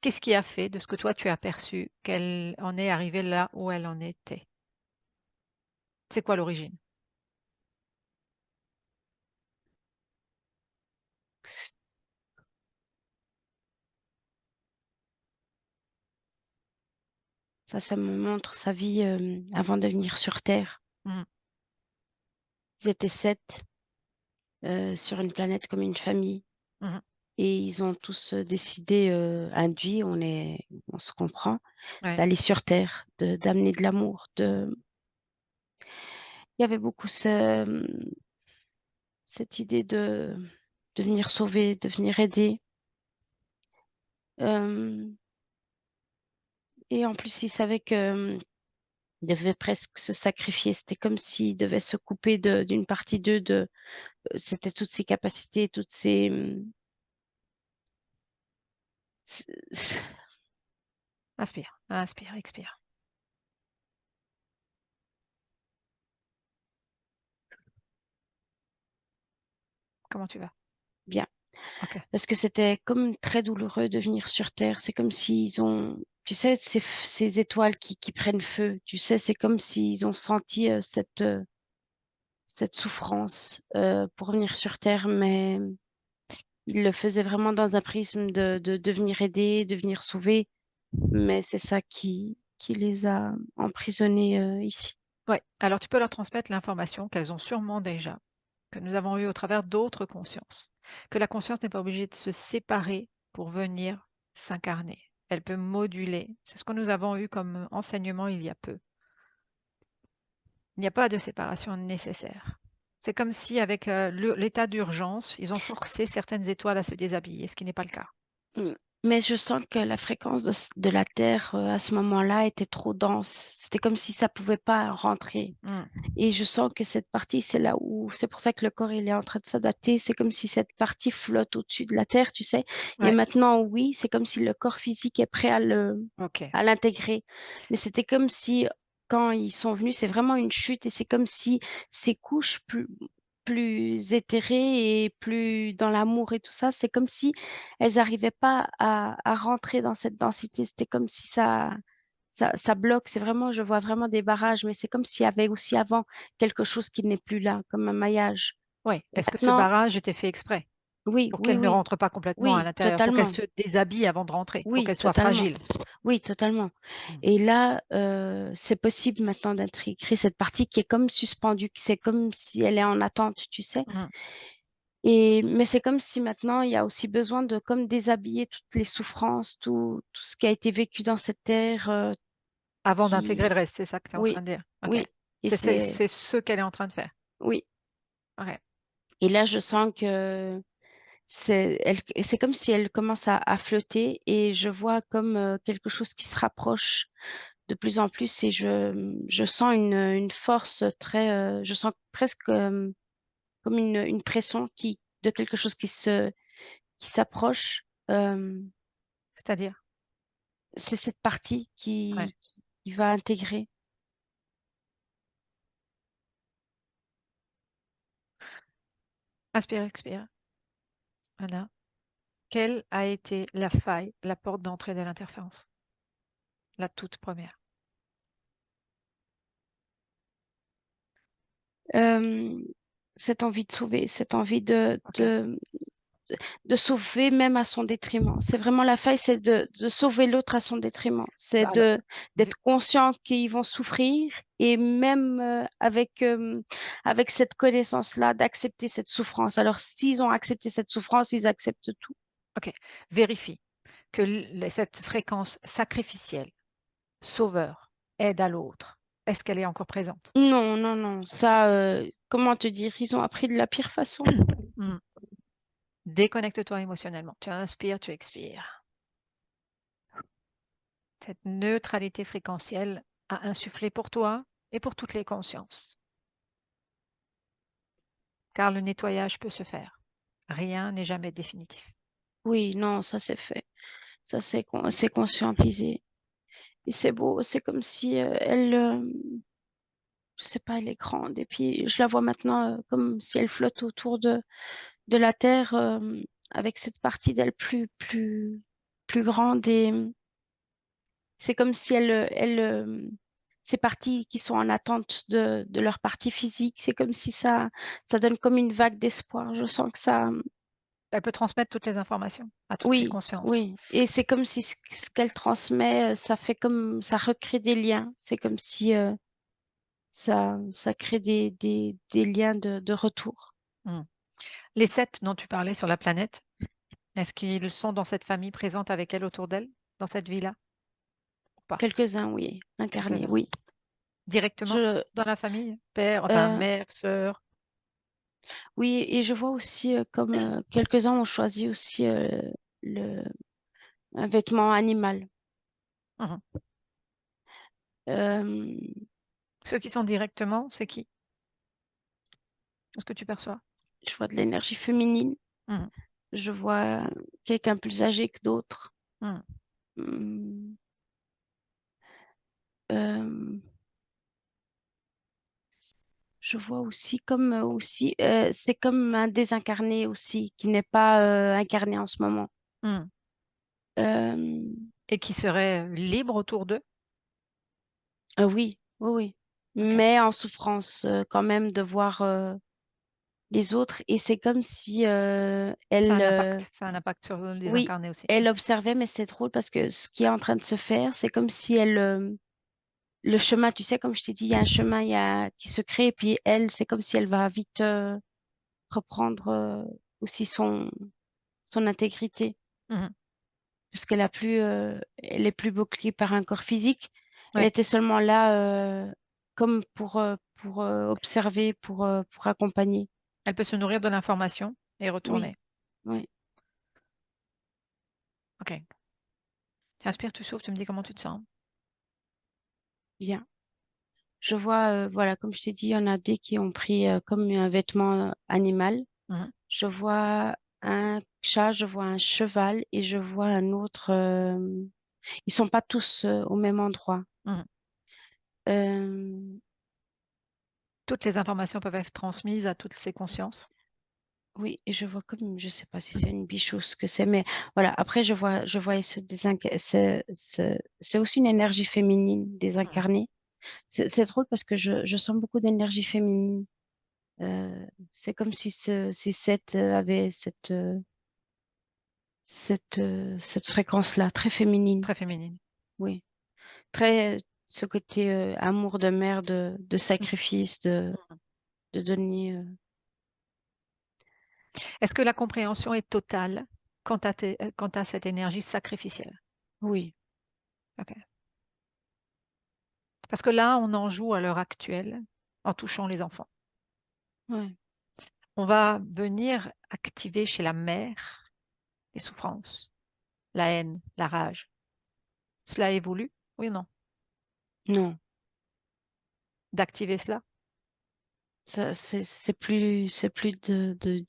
Qu'est-ce qui a fait, de ce que toi tu as perçu, qu'elle en est arrivée là où elle en était? C'est quoi l'origine? Ça me montre sa vie, avant de venir sur terre. Mmh. Ils étaient 7, sur une planète comme une famille Mmh. et ils ont tous, décidé, induits, on se comprend, Ouais. d'aller sur terre, de d'amener de l'amour, de il y avait beaucoup cette idée de venir sauver, de venir aider, hem et en plus, ils savaient que, ils devaient presque se sacrifier. C'était comme s'ils devaient se couper d'une partie d'eux, c'était toutes ces capacités, toutes ces, c Inspire, inspire, expire. Comment tu vas? bien. OK. Parce que c'était comme très douloureux de venir sur terre. C'est comme s'ils ont tu sais, ces étoiles qui prennent feu, tu sais? C'est comme s'ils ont senti, cette souffrance, pour venir sur terre, mais ils le faisaient vraiment dans un prisme de venir aider, de venir sauver, mais c'est ça qui les a emprisonnés, ici. Ouais, alors tu peux leur transmettre l'information qu'elles ont sûrement déjà, que nous avons eue au travers d'autres consciences, que la conscience n'est pas obligée de se séparer pour venir s'incarner. Elle peut moduler. C'est ce que nous avons eu comme enseignement il y a peu. Il n'y a pas de séparation nécessaire. C'est comme si avec l'état d'urgence, ils ont forcé certaines étoiles à se déshabiller, ce qui n'est pas le cas. Mmh, mais je sens que la fréquence de la Terre, à ce moment-là était trop dense. C'était comme si ça pouvait pas rentrer. Mm. Et je sens que cette partie, c'est là où c'est pour ça que le corps, il est en train de s'adapter. C'est comme si cette partie flotte au-dessus de la terre, tu sais? Et Ouais, maintenant, oui, c'est comme si le corps physique est prêt ok. à l'intégrer. Mais c'était comme si, quand ils sont venus, c'est vraiment une chute et c'est comme si ces couches plus éthérées et plus dans l'amour et tout ça, c'est comme si elles arrivaient pas à rentrer dans cette densité. C'était comme si ça bloque. C'est vraiment, je vois vraiment des barrages, mais c'est comme s'il y avait aussi avant quelque chose qui n'est plus là, comme un maillage. Oui. Et Est-ce que ce maintenant, barrage était fait exprès oui, pour oui, qu'elle ne oui, rentre pas complètement à oui, l'intérieur, pour qu'elle totalement. se déshabille avant de rentrer, pour Oui, qu'elle soit totalement. fragile? Oui, totalement. Mmh. Et là, c'est possible maintenant d'intégrer cette partie qui est comme suspendue, c'est comme si elle est en attente, tu sais. Mmh. Et, mais c'est comme si maintenant, il y a aussi besoin de comme déshabiller toutes les souffrances, tout ce qui a été vécu dans cette terre, Avant d'intégrer qui, le reste, c'est ça que tu es en oui, train de dire? OK. oui. Et C'est ce qu'elle est en train de faire? oui. OK. Et là, je sens que c'est comme si elle commence à flotter et je vois comme quelque chose qui se rapproche de plus en plus et je sens une force très, je sens presque comme une pression de quelque chose qui s'approche. C'est-à-dire? C'est cette partie Ouais. qui va intégrer. Inspire, expire. Anna. Quelle a été la faille, la porte d'entrée de l'interférence? La toute première. Euh, Cette envie de sauver, cette envie OK. de sauver même à son détriment. C'est vraiment la faille, c'est de sauver l'autre à son détriment. C'est Bah, alors, d'être conscient qu'ils vont souffrir et même avec cette connaissance-là, d'accepter cette souffrance. Alors, s'ils ont accepté cette souffrance, ils acceptent tout. OK. Vérifie que cette fréquence sacrificielle, sauveur, aide à l'autre, est-ce qu'elle est encore présente? Non, non, non. Ça, comment te dire, ils ont appris de la pire façon. Hmm. Déconnecte-toi émotionnellement. Tu inspires, tu expires. Cette neutralité fréquentielle a insufflé pour toi et pour toutes les consciences. Car le nettoyage peut se faire. Rien n'est jamais définitif. Oui, non, ça c'est fait. Ça c'est conscientisé. Et c'est beau, c'est comme si je sais pas, elle est grande. Et puis je la vois maintenant comme si elle flotte autour de la terre avec cette partie d'elle plus grande. Et c'est comme si ces parties qui sont en attente de leur partie physique, c'est comme si ça donne comme une vague d'espoir. Je sens que ça, Elle peut transmettre toutes les informations à toutes ses oui, consciences. oui. Et c'est comme si ce qu'elle transmet, ça fait comme, ça recrée des liens. C'est comme si ça crée des liens de retour. Hmm. Les 7 dont tu parlais sur la planète, est-ce qu'ils sont dans cette famille présente avec elle autour d'elle, dans cette vie-là ou pas? Quelques-uns, oui, incarnés, Quelques-uns. oui. Directement Je, dans la famille? Père, enfin euh, mère, sœur? oui, et je vois aussi comme quelques-uns ont choisi aussi le, un vêtement animal. Mhm. Euh, Ceux qui sont directement, c'est qui? Est-ce que tu perçois? je vois de l'énergie féminine. Mhm. Je vois quelqu'un plus âgé que d'autres. Mhm. Hum, euh, je vois aussi comme aussi, c'est comme un désincarné aussi qui n'est pas incarné en ce moment. Mhm. Euh, Et qui seraient libres autour d'eux? oui, oui, oui. OK. Mais en souffrance quand même de voir les autres. Et c'est comme si Ça a un impact sur les oui, incarnés aussi. elle observait, mais c'est drôle parce que ce qui est en train de se faire, c'est comme si le chemin, tu sais, comme je t'ai dit, il y a un chemin qui se crée, et puis elle, c'est comme si elle va vite reprendre aussi son intégrité, Mhm. puisqu'elle a plus, elle est plus bloquée par un corps physique. Elle Ouais. était seulement là comme pour observer, pour accompagner. Elle peut se nourrir de l'information et Oui, retourner. oui, OK. Tu inspires, tu souffles, tu me dis comment tu te sens. bien. Je vois, voilà, comme je t'ai dit, il y en a des qui ont pris comme un vêtement animal. Mhm. Je vois un chat, je vois un cheval et je vois un autre. Ils sont pas tous au même endroit. Mhm. Euh, Toutes les informations peuvent être transmises à toutes ces consciences. oui et je vois comme je sais pas si c'est une biche ou ce que c'est, mais voilà, après je vois ce désinca c'est aussi une énergie féminine Mmh. désincarnée. C'est drôle parce que je sens beaucoup d'énergie féminine. C'est comme si Seth, avait cette fréquence-là, très féminine, Très féminine. oui. Très, ce côté, amour de mère, de Mmh. sacrifice, Mmh. de donner, Est-ce que la compréhension est totale quant à cette énergie sacrificielle? oui, OK. Parce que là, on en joue à l'heure actuelle en touchant les enfants. ouais. On va venir activer chez la mère les souffrances, la haine, la rage. Cela évolue, oui ou non? Non, D'activer cela? ça c'est plus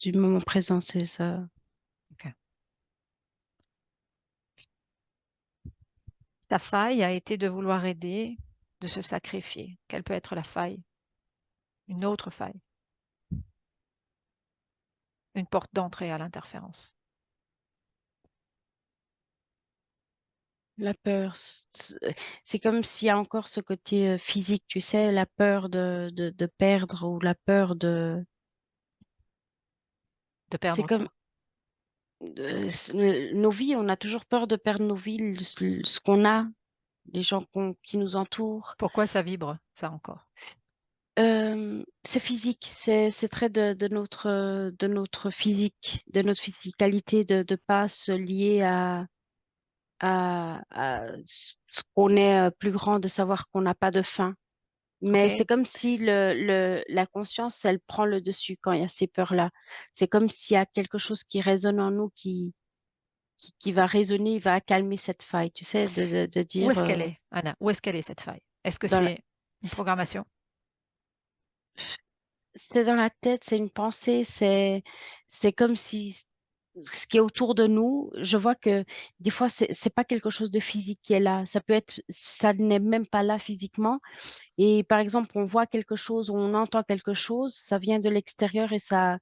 du moment présent, c'est ça. OK. Ta faille a été de vouloir aider, de se sacrifier. Quelle peut être la faille? Une autre faille, une porte d'entrée à l'interférence. La peur, c'est comme s'il y a encore ce côté, physique, tu sais, la peur de perdre ou la peur de De c'est perdre comme, quoi? nos vies, on a toujours peur de perdre nos vies, ce qu'on a, les gens qui nous entourent. Pourquoi ça vibre, ça encore? C'est physique, c'est très de notre physique, de notre physicalité, de pas se lier à ce qu'on est, plus grand, de savoir qu'on n'a pas de fin. Mais c'est OK. comme si la conscience, elle prend le dessus quand il y a ces peurs-là. C'est comme s'il y a quelque chose qui résonne en nous qui va résonner, va calmer cette faille, tu sais? De Où dire, est-ce qu'elle est, Anna? Où est-ce qu'elle est cette faille? Est-ce que dans la c'est une programmation? c'est dans la tête, c'est une pensée, c'est comme si ce qui est autour de nous, je vois que des fois, c'est pas quelque chose de physique qui est là. Ça n'est même pas là physiquement et par exemple, on voit quelque chose ou on entend quelque chose, ça vient de l'extérieur et ça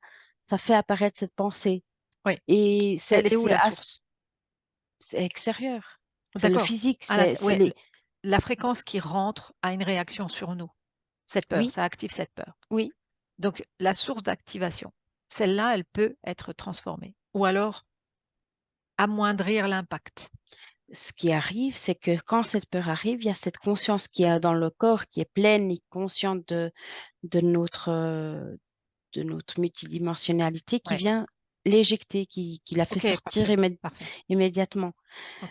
fait apparaître cette pensée Oui. et Elle est où la source? c'est extérieur. C'est le D'accord. physique, À l'int c'est ouais, les la fréquence qui rentre a une réaction sur nous. Cette peur, oui, ça active cette peur. oui. Donc la source d'activation, celle-là, elle peut être transformée ou alors amoindrir l'impact. Ce qui arrive, c'est que quand cette peur arrive, il y a cette conscience qui est dans le corps, qui est pleine et consciente de notre, multidimensionnalité qui Ouais. vient l'éjecter, qui la fait OK, sortir parfait, parfait. immédiatement. OK.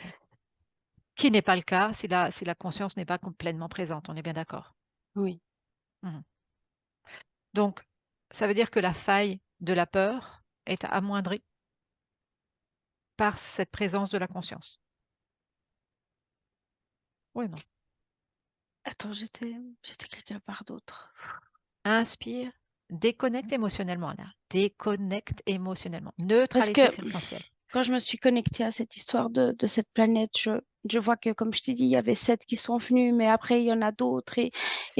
Qui n'est pas le cas si la conscience n'est pas com pleinement présente, on est bien d'accord? Oui. Mmh. Donc ça veut dire que la faille de la peur est amoindrie par cette présence de la conscience? Oui ou non? Attends, j'étais quelque part d'autre. Inspire, déconnecte émotionnellement Anna, déconnecte émotionnellement. Parce Neutralité que fréquentielle. quand je me suis connectée à cette histoire de cette planète, je vois que, comme je t'ai dit, il y avait 7 qui sont venus, mais après, il y en a d'autres et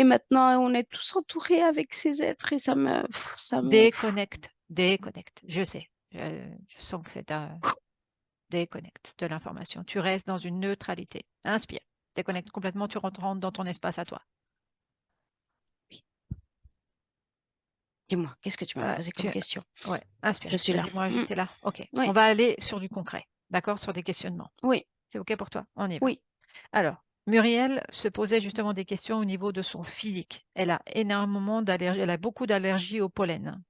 maintenant, on est tous entourés avec ces êtres et ça me Déconnecte, déconnecte. Je sais, je sens que c'est un déconnecte de l'information. Tu restes dans une neutralité. Inspire, déconnecte complètement, tu rentres dans ton espace à toi. oui. Dis-moi, qu'est-ce que tu m'as posé comme Tu question? Ouais, inspire, Je suis là. dis-moi, Mmh. tu es là? OK. Oui, On va aller sur du concret, d'accord? Sur des questionnements. oui, C'est OK pour toi? On y va. oui. Alors, Muriel se posait justement des questions au niveau de son physique. Elle a beaucoup d'allergies au pollen.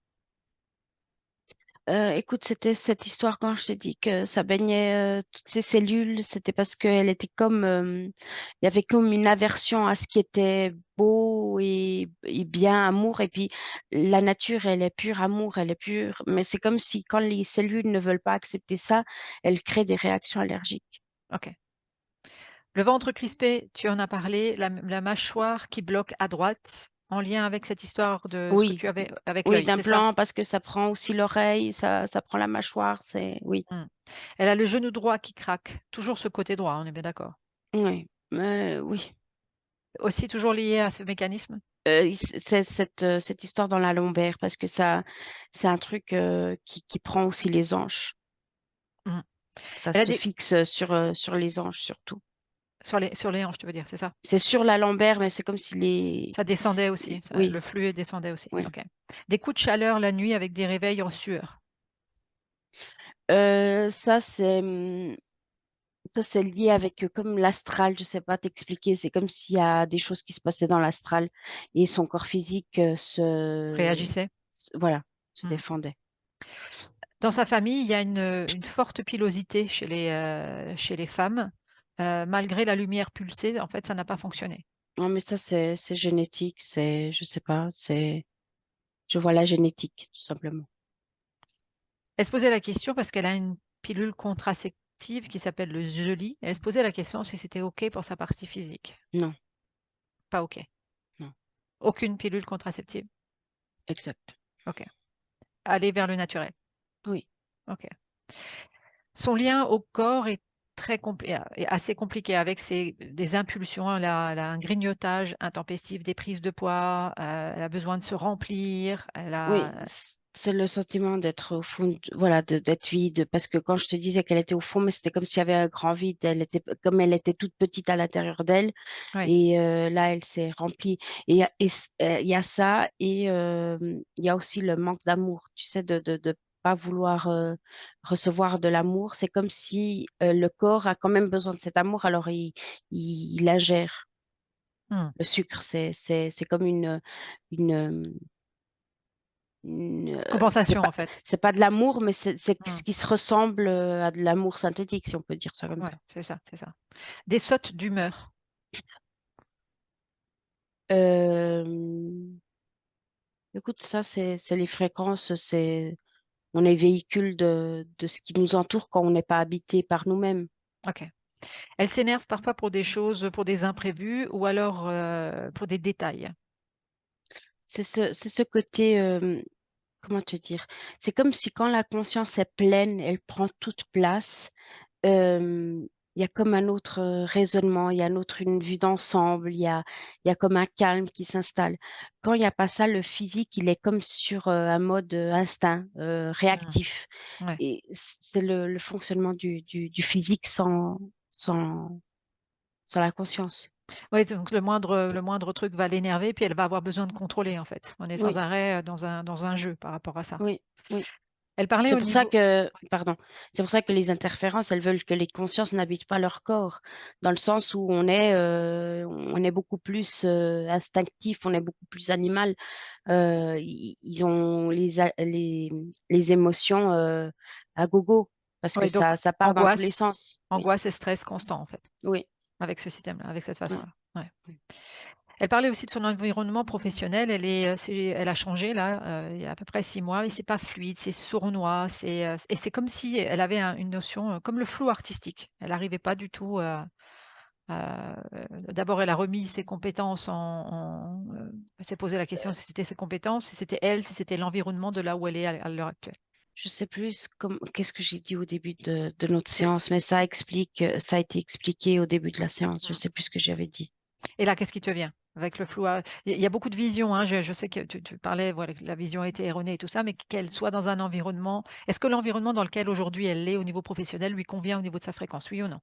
Écoute, c'était cette histoire quand je t'ai dit que ça baignait, toutes ses cellules, c'était parce qu'elle était comme, il y avait comme une aversion à ce qui était beau et bien, amour et puis la nature, elle est pure amour, elle est pure mais c'est comme si quand les cellules ne veulent pas accepter ça, elles créent des réactions allergiques. OK. Le ventre crispé, tu en as parlé, la mâchoire qui bloque à droite, en lien avec cette histoire de ce que Oui, tu avais avec oui, l'œil, c'est ça? d'implant parce que ça prend aussi l'oreille, ça prend la mâchoire, c'est oui, Mmh. Elle a le genou droit qui craque, toujours ce côté droit, on est bien d'accord? oui, oui. Aussi toujours lié à ce mécanisme? c'est cette histoire dans la lombaire parce que ça c'est un truc, qui prend aussi les hanches. Mmh. Ça Elle a se des fixe, sur les hanches surtout. sur les hanches, tu veux dire, c'est ça? C'est sur la lombaire, mais c'est comme si Ça descendait aussi, ça oui, le fluide descendait aussi, oui. OK. Des coups de chaleur la nuit avec des réveils en sueur. Ça c'est, ça c'est lié avec, comme l'astral, je sais pas t'expliquer. C'est comme s'il y a des choses qui se passaient dans l'astral et son corps physique, Réagissait? voilà, se Mmh. défendait. Dans sa famille, il y a une forte pilosité chez les femmes. Malgré la lumière pulsée, en fait, ça n'a pas fonctionné. Non, mais ça c'est génétique, c'est je sais pas, c'est je vois la génétique tout simplement. Elle se posait la question parce qu'elle a une pilule contraceptive qui s'appelle le Zeli. Elle se posait la question si c'était OK pour sa partie physique. Non, Pas OK. non, Aucune pilule contraceptive. exact. OK. Aller vers le naturel. Oui, OK. Son lien au corps est est assez compliqué avec des impulsions. Elle a un grignotage intempestif, des prises de poids, elle a besoin de se remplir, elle oui, a c'est le sentiment d'être au fond d voilà, d'être vide parce que quand je te disais qu'elle était au fond, mais c'était comme s'il y avait un grand vide. Elle était comme elle était toute petite à l'intérieur d'elle oui. et là, elle s'est remplie il y a ça et il y a aussi le manque d'amour, tu sais, de pas vouloir, recevoir de l'amour. C'est comme si, le corps a quand même besoin de cet amour, alors il ingère. Mmh. Le sucre, c'est comme une, Compensation en fait. c'est pas de l'amour, mais c'est ce Mmh. qui se ressemble, à de l'amour synthétique, si on peut dire ça comme Ouais, ça. c'est ça, c'est ça. Des sautes d'humeur. Hem, Écoute, ça, c'est les fréquences, on est véhicule de ce qui nous entoure quand on n'est pas habité par nous-mêmes. OK. Elle s'énerve parfois pour des choses, pour des imprévus ou alors, pour des détails. C'est ce côté, comment te dire? C'est comme si quand la conscience est pleine, elle prend toute place. Il y a comme un autre, raisonnement, il y a une vue d'ensemble, il y a comme un calme qui s'installe. Quand il y a pas ça, le physique, il est comme sur, un mode, instinct, Mmh. réactif Ouais. et c'est le fonctionnement du physique sans sans la conscience. Oui, donc le moindre truc va l'énerver, puis elle va avoir besoin de contrôler en fait. On est sans Oui, arrêt, dans un jeu par rapport à ça. oui, oui. Elle parlait C'est au pour ça niveau que pardon, c'est pour ça que les interférences, elles veulent que les consciences n'habitent pas leur corps, dans le sens où on est beaucoup plus, instinctif, on est beaucoup plus animal. Ils ont les émotions, à gogo parce que oui, donc ça part dans tous les angoisse sens. Oui, angoisse et stress constant en fait, oui, avec ce système-là, avec cette oui, façon-là. Ouais. oui. Elle parlait aussi de son environnement professionnel. Elle a changé là, il y a à peu près 6 mois et c'est pas fluide, c'est sournois, et c'est comme si elle avait une notion, comme le flou artistique. Elle n'arrivait pas du tout d'abord elle a remis ses compétences elle s'est posé la question si c'était ses compétences, si c'était elle, si c'était l'environnement de là où elle est à l'heure actuelle. Je sais plus qu'est-ce que j'ai dit au début de notre C'est séance, mais ça explique, ça a été expliqué au début de la séance. Je mmh. sais plus ce que j'avais dit. Et là, qu'est-ce qui te vient? Avec le flou a il y a beaucoup de visions, hein, je sais que tu parlais, voilà, que la vision a été erronée et tout ça, mais qu'elle soit dans un environnement est-ce que l'environnement dans lequel aujourd'hui elle est au niveau professionnel lui convient au niveau de sa fréquence, oui ou non?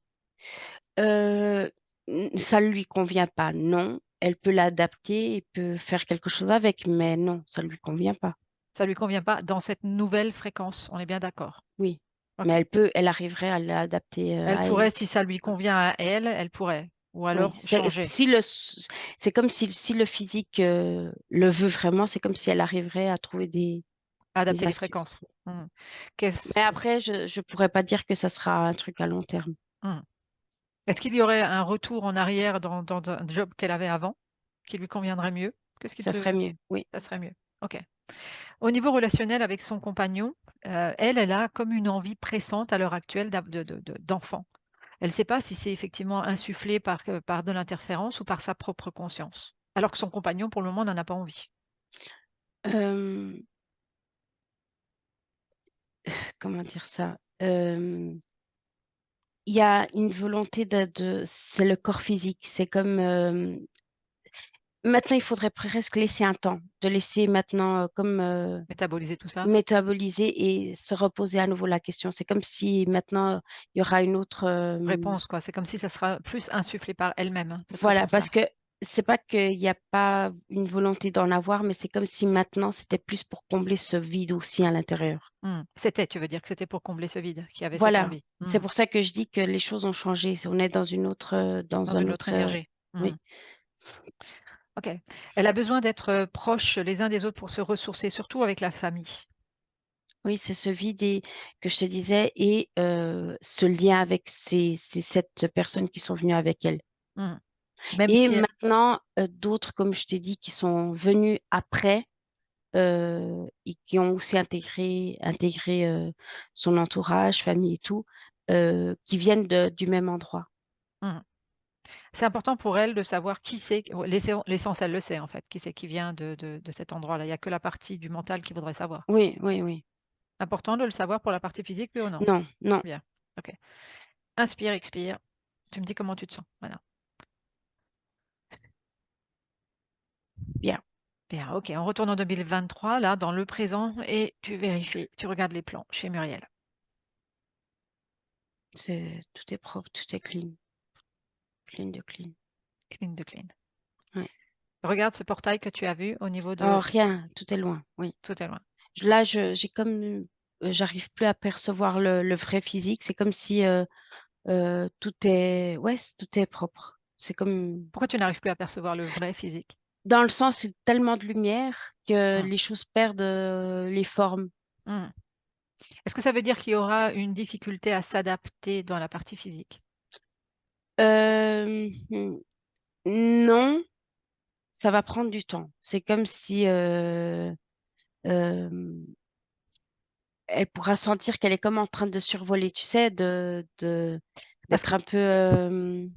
Ça lui convient pas, non. Elle peut l'adapter et peut faire quelque chose avec, mais non, ça lui convient pas. Ça lui convient pas dans cette nouvelle fréquence, on est bien d'accord? Oui, mais OK. elle arriverait à l'adapter, Elle à elle. pourrait si ça lui convient à elle, elle pourrait ou Oui, alors changer, c'est comme si le physique, le veut vraiment, c'est comme si elle arriverait à trouver des adapter les astuces. fréquences. Mmh. Mais Qu'est-ce après, je pourrais pas dire que ça sera un truc à long terme. mmh. Est-ce qu'il y aurait un retour en arrière dans un job qu'elle avait avant, qui lui conviendrait mieux? Qu'est-ce qui Ça te serait mieux, oui. ça serait mieux? OK. Au niveau relationnel avec son compagnon, elle a comme une envie pressante à l'heure actuelle d'enfant. Elle ne sait pas si c'est effectivement insufflé par de l'interférence ou par sa propre conscience. Alors que son compagnon, pour le moment, n'en a pas envie. Hem, Comment dire ça? Il y a une volonté de c'est le corps physique, c'est comme, Maintenant, il faudrait presque laisser un temps, de laisser maintenant comme Métaboliser tout ça? métaboliser et se reposer à nouveau la question. C'est comme si maintenant il y aura une autre, Réponse quoi, c'est comme si ça sera plus insufflé par elle-même, hein, cette voilà, réponse-là? parce que c'est pas qu'il n'y a pas une volonté d'en avoir, mais c'est comme si maintenant c'était plus pour combler ce vide aussi à l'intérieur. Mmh. Tu veux dire que c'était pour combler ce vide, qu'il y avait cette Voilà, envie? c'est Mmh. pour ça que je dis que les choses ont changé. On est dans une autre, Dans dans un une autre autre, énergie? Mmh. oui, OK. Elle a besoin d'être, proche les uns des autres pour se ressourcer, surtout avec la famille? oui, c'est ce vide et que je te disais et ce lien avec ces 7 personnes qui sont venues avec elle. Mmh. Même Et si maintenant, d'autres, comme je t'ai dit, qui sont venus après, et qui ont aussi intégré, son entourage, famille et tout, qui viennent du même endroit. mmh. C'est important pour elle de savoir qui c'est l'essence elle le sait en fait, qui c'est qui vient de cet endroit-là. Il y a que la partie du mental qu'il voudrait savoir. Oui, oui, oui. Important de le savoir pour la partie physique, oui ou non? Non, non, Bien, OK. Inspire, expire. Tu me dis comment tu te sens, voilà. bien. Bien, OK, on retourne en 2023 là, dans le présent et tu vérifies, tu regardes les plans chez Muriel. Tout est propre, tout est clean, clean de clean. Clean de clean. Ouais. Regarde ce portail que tu as vu au niveau Oh, de rien, tout est loin, oui. tout est loin. Là, j'ai comme, j'arrive plus à percevoir le vrai physique. C'est comme si, tout est ouais, tout est propre. C'est comme Pourquoi tu n'arrives plus à percevoir le vrai physique? dans le sens, c'est tellement de lumière que Mmh. les choses perdent, les formes. Mmh. Est-ce que ça veut dire qu'il y aura une difficulté à s'adapter dans la partie physique? Mmh, non, ça va prendre du temps. C'est comme si, hem, elle pourra sentir qu'elle est comme en train de survoler, tu sais, Parce que d'être un peu,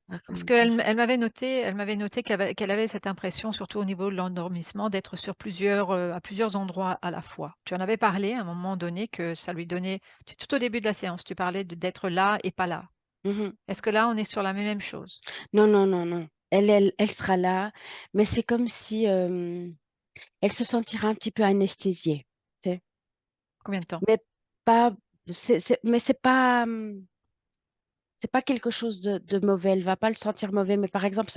Parce comment qu'elle dire? elle m'avait noté qu'elle avait cette impression, surtout au niveau de l'endormissement, d'être sur plusieurs, à plusieurs endroits à la fois. Tu en avais parlé à un moment donné que ça lui donnait tout au début de la séance, tu parlais d'être là et pas là. Mmh. Est-ce que là, on est sur la même chose? Non, non, non, non. Elle sera là, mais c'est comme si, elle se sentira un petit peu anesthésiée, tu sais? Combien de temps? Mais pas mais c'est pas quelque chose de mauvais. Elle va pas le sentir mauvais, mais par exemple,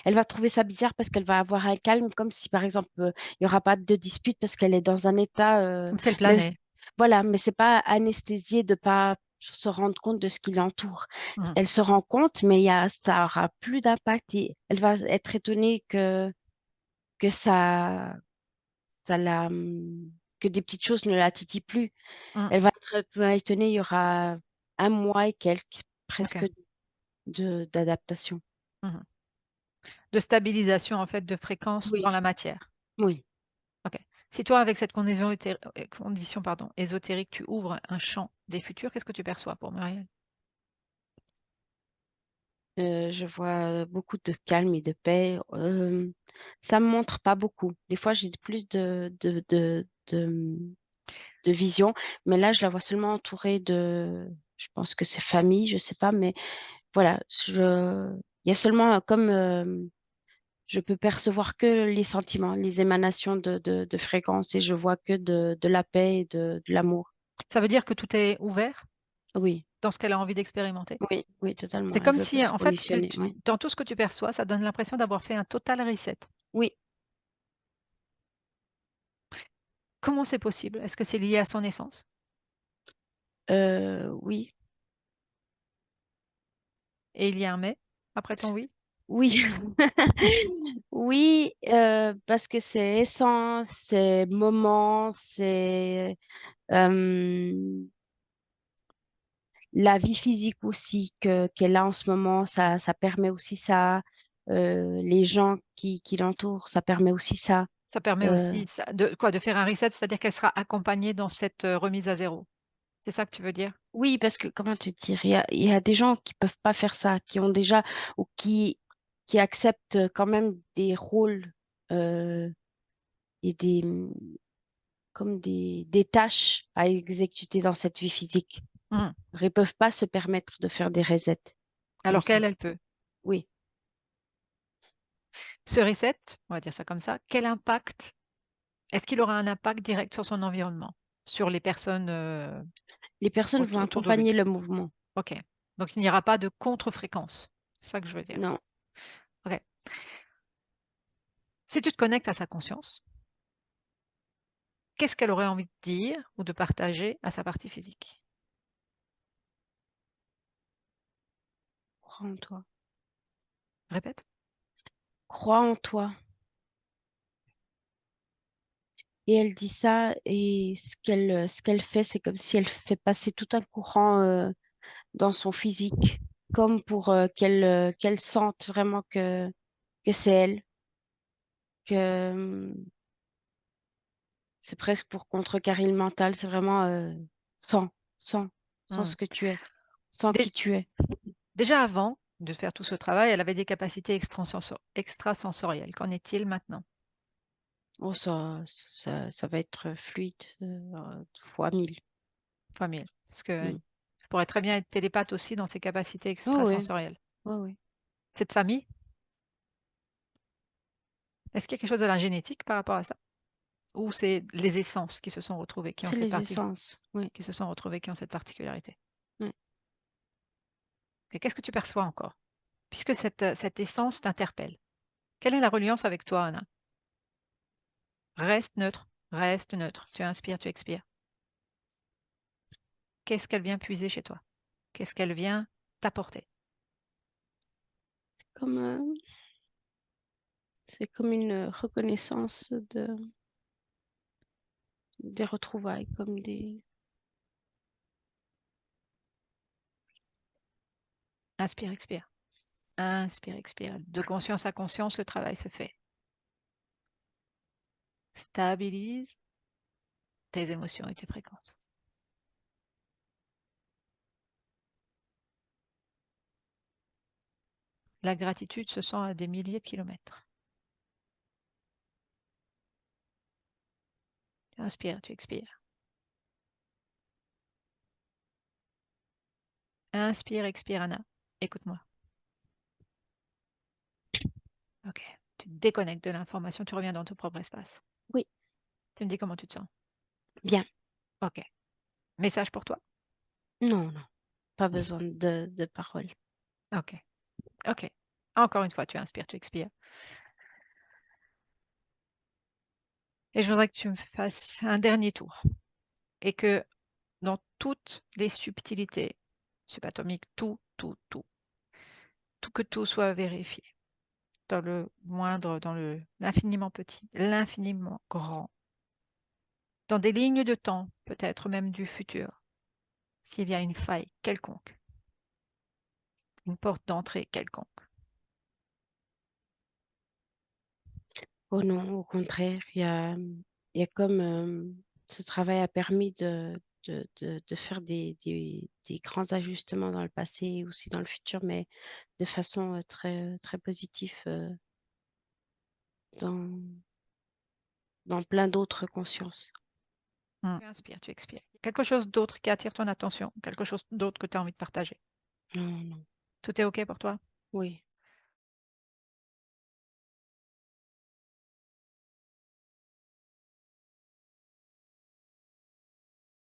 elle va trouver ça bizarre parce qu'elle va avoir un calme, comme si, par exemple, il y aura pas de dispute parce qu'elle est dans un état, Comme si elle mais planait. voilà, mais c'est pas anesthésié de pas se rendre compte de ce qui l'entoure. Mmh. Elle se rend compte, mais ça aura plus d'impact et elle va être étonnée que ça la, que des petites choses ne la titillent plus. Mmh. Elle va être un peu étonnée, il y aura un mois et quelques, presque OK. d'adaptation. Mmh. De stabilisation, en fait, de fréquence Oui, dans la matière. oui. OK. Si toi, avec cette condition, pardon, ésotérique, tu ouvres un champ des futurs, qu'est-ce que tu perçois pour Muriel? Je vois beaucoup de calme et de paix. Ça me montre pas beaucoup. Des fois, j'ai plus de vision, mais là, je la vois seulement entourée je pense que c'est famille, je sais pas, mais voilà, il y a seulement comme, je peux percevoir que les sentiments, les émanations de fréquences et je vois que de la paix et de l'amour. Ça veut dire que tout est ouvert Oui, dans ce qu'elle a envie d'expérimenter? oui, oui, totalement. C'est Elle comme veut pas si, se en fait, conditionner, oui. dans tout ce que tu perçois, ça donne l'impression d'avoir fait un total reset. Oui, Comment c'est possible? Est-ce que c'est lié à son essence? oui, Et il y a un mais après ton oui? oui. Oui, parce que c'est essence, c'est moment, c'est, la vie physique aussi qu'elle a en ce moment, ça permet aussi ça. Les gens qui l'entourent, ça permet aussi ça. Ça permet Heu, aussi de quoi? De faire un reset, c'est-à-dire qu'elle sera accompagnée dans cette, remise à zéro. C'est ça que tu veux dire? oui, parce que comment te dire? Il y a des gens qui peuvent pas faire ça, qui ont déjà ou qui acceptent, quand même des rôles, heu et comme des tâches à exécuter dans cette vie physique. Mmh. Alors, ils peuvent pas se permettre de faire des resets comme Alors ça. qu'elle, elle peut. Oui, Ce reset, on va dire ça comme ça, quel impact est-ce qu'il aura un impact direct sur son environnement? Sur les personnes, Les personnes vont autour de lui? accompagner le mouvement. OK. Donc il n'y aura pas de contre-fréquence. C'est ça que je veux dire. Non, OK. Si tu te connectes à sa conscience, qu'est-ce qu'elle aurait envie de dire ou de partager à sa partie physique? crois en toi. Répète. Crois en toi. Et elle dit ça et ce qu'elle fait, c'est comme si elle fait passer tout un courant, dans son physique, comme pour, qu'elle sente vraiment que c'est elle, que, c'est presque pour contrecarrer le mental, c'est vraiment, sens, sens, sens Mmh. ce que tu es, sens Dé qui tu es. déjà avant de faire tout ce travail, elle avait des capacités extrasensorielles. Qu'en est-il maintenant? Oh ça va être fluide, fois 1000. Fois 1000. Parce que Mmh. je pourrais très bien être télépathe aussi dans ses capacités Oh ouais, extrasensorielles. ouais, ouais. Cette famille, est-ce qu'il y a quelque chose de la génétique par rapport à ça? Ou c'est les essences qui se sont retrouvées, qui ont C'est cette les partie essences, oui, qui se sont retrouvées, qui ont cette particularité? ouais. Et qu'est-ce que tu perçois encore? Puisque cette essence t'interpelle. Quelle est la reliance avec toi, Anna? Reste neutre, reste neutre. Tu inspires, tu expires. Qu'est-ce qu'elle vient puiser chez toi? Qu'est-ce qu'elle vient t'apporter? Comme, c'est comme une reconnaissance des retrouvailles, comme des Inspire, expire. Inspire, expire. De conscience à conscience, le travail se fait. Stabilise tes émotions et tes fréquences. La gratitude se sent à des milliers de kilomètres. Tu inspires, tu expires. Inspire, expire, Anna. Écoute-moi. Ok. Tu te déconnectes de l'information, tu reviens dans ton propre espace. oui, Tu me dis comment tu te sens. bien. Ok. Message pour toi. Non, non, pas besoin de paroles. Ok. Ok. Encore une fois, tu inspires, tu expires. Et je voudrais que tu me fasses un dernier tour. Et que dans toutes les subtilités subatomiques, tout que tout soit vérifié. Dans le moindre, dans l'infiniment petit, l'infiniment grand. Dans des lignes de temps, peut-être même du futur, s'il y a une faille quelconque, une porte d'entrée quelconque. Oh non, au contraire, il y a comme, ce travail a permis de faire des grands ajustements dans le passé et aussi dans le futur, mais de façon, très, très positive, dans dans plein d'autres consciences. Tu inspires, tu expires. Quelque chose d'autre qui attire ton attention, quelque chose d'autre que tu as envie de partager. Non, non, Tout est OK pour toi? oui.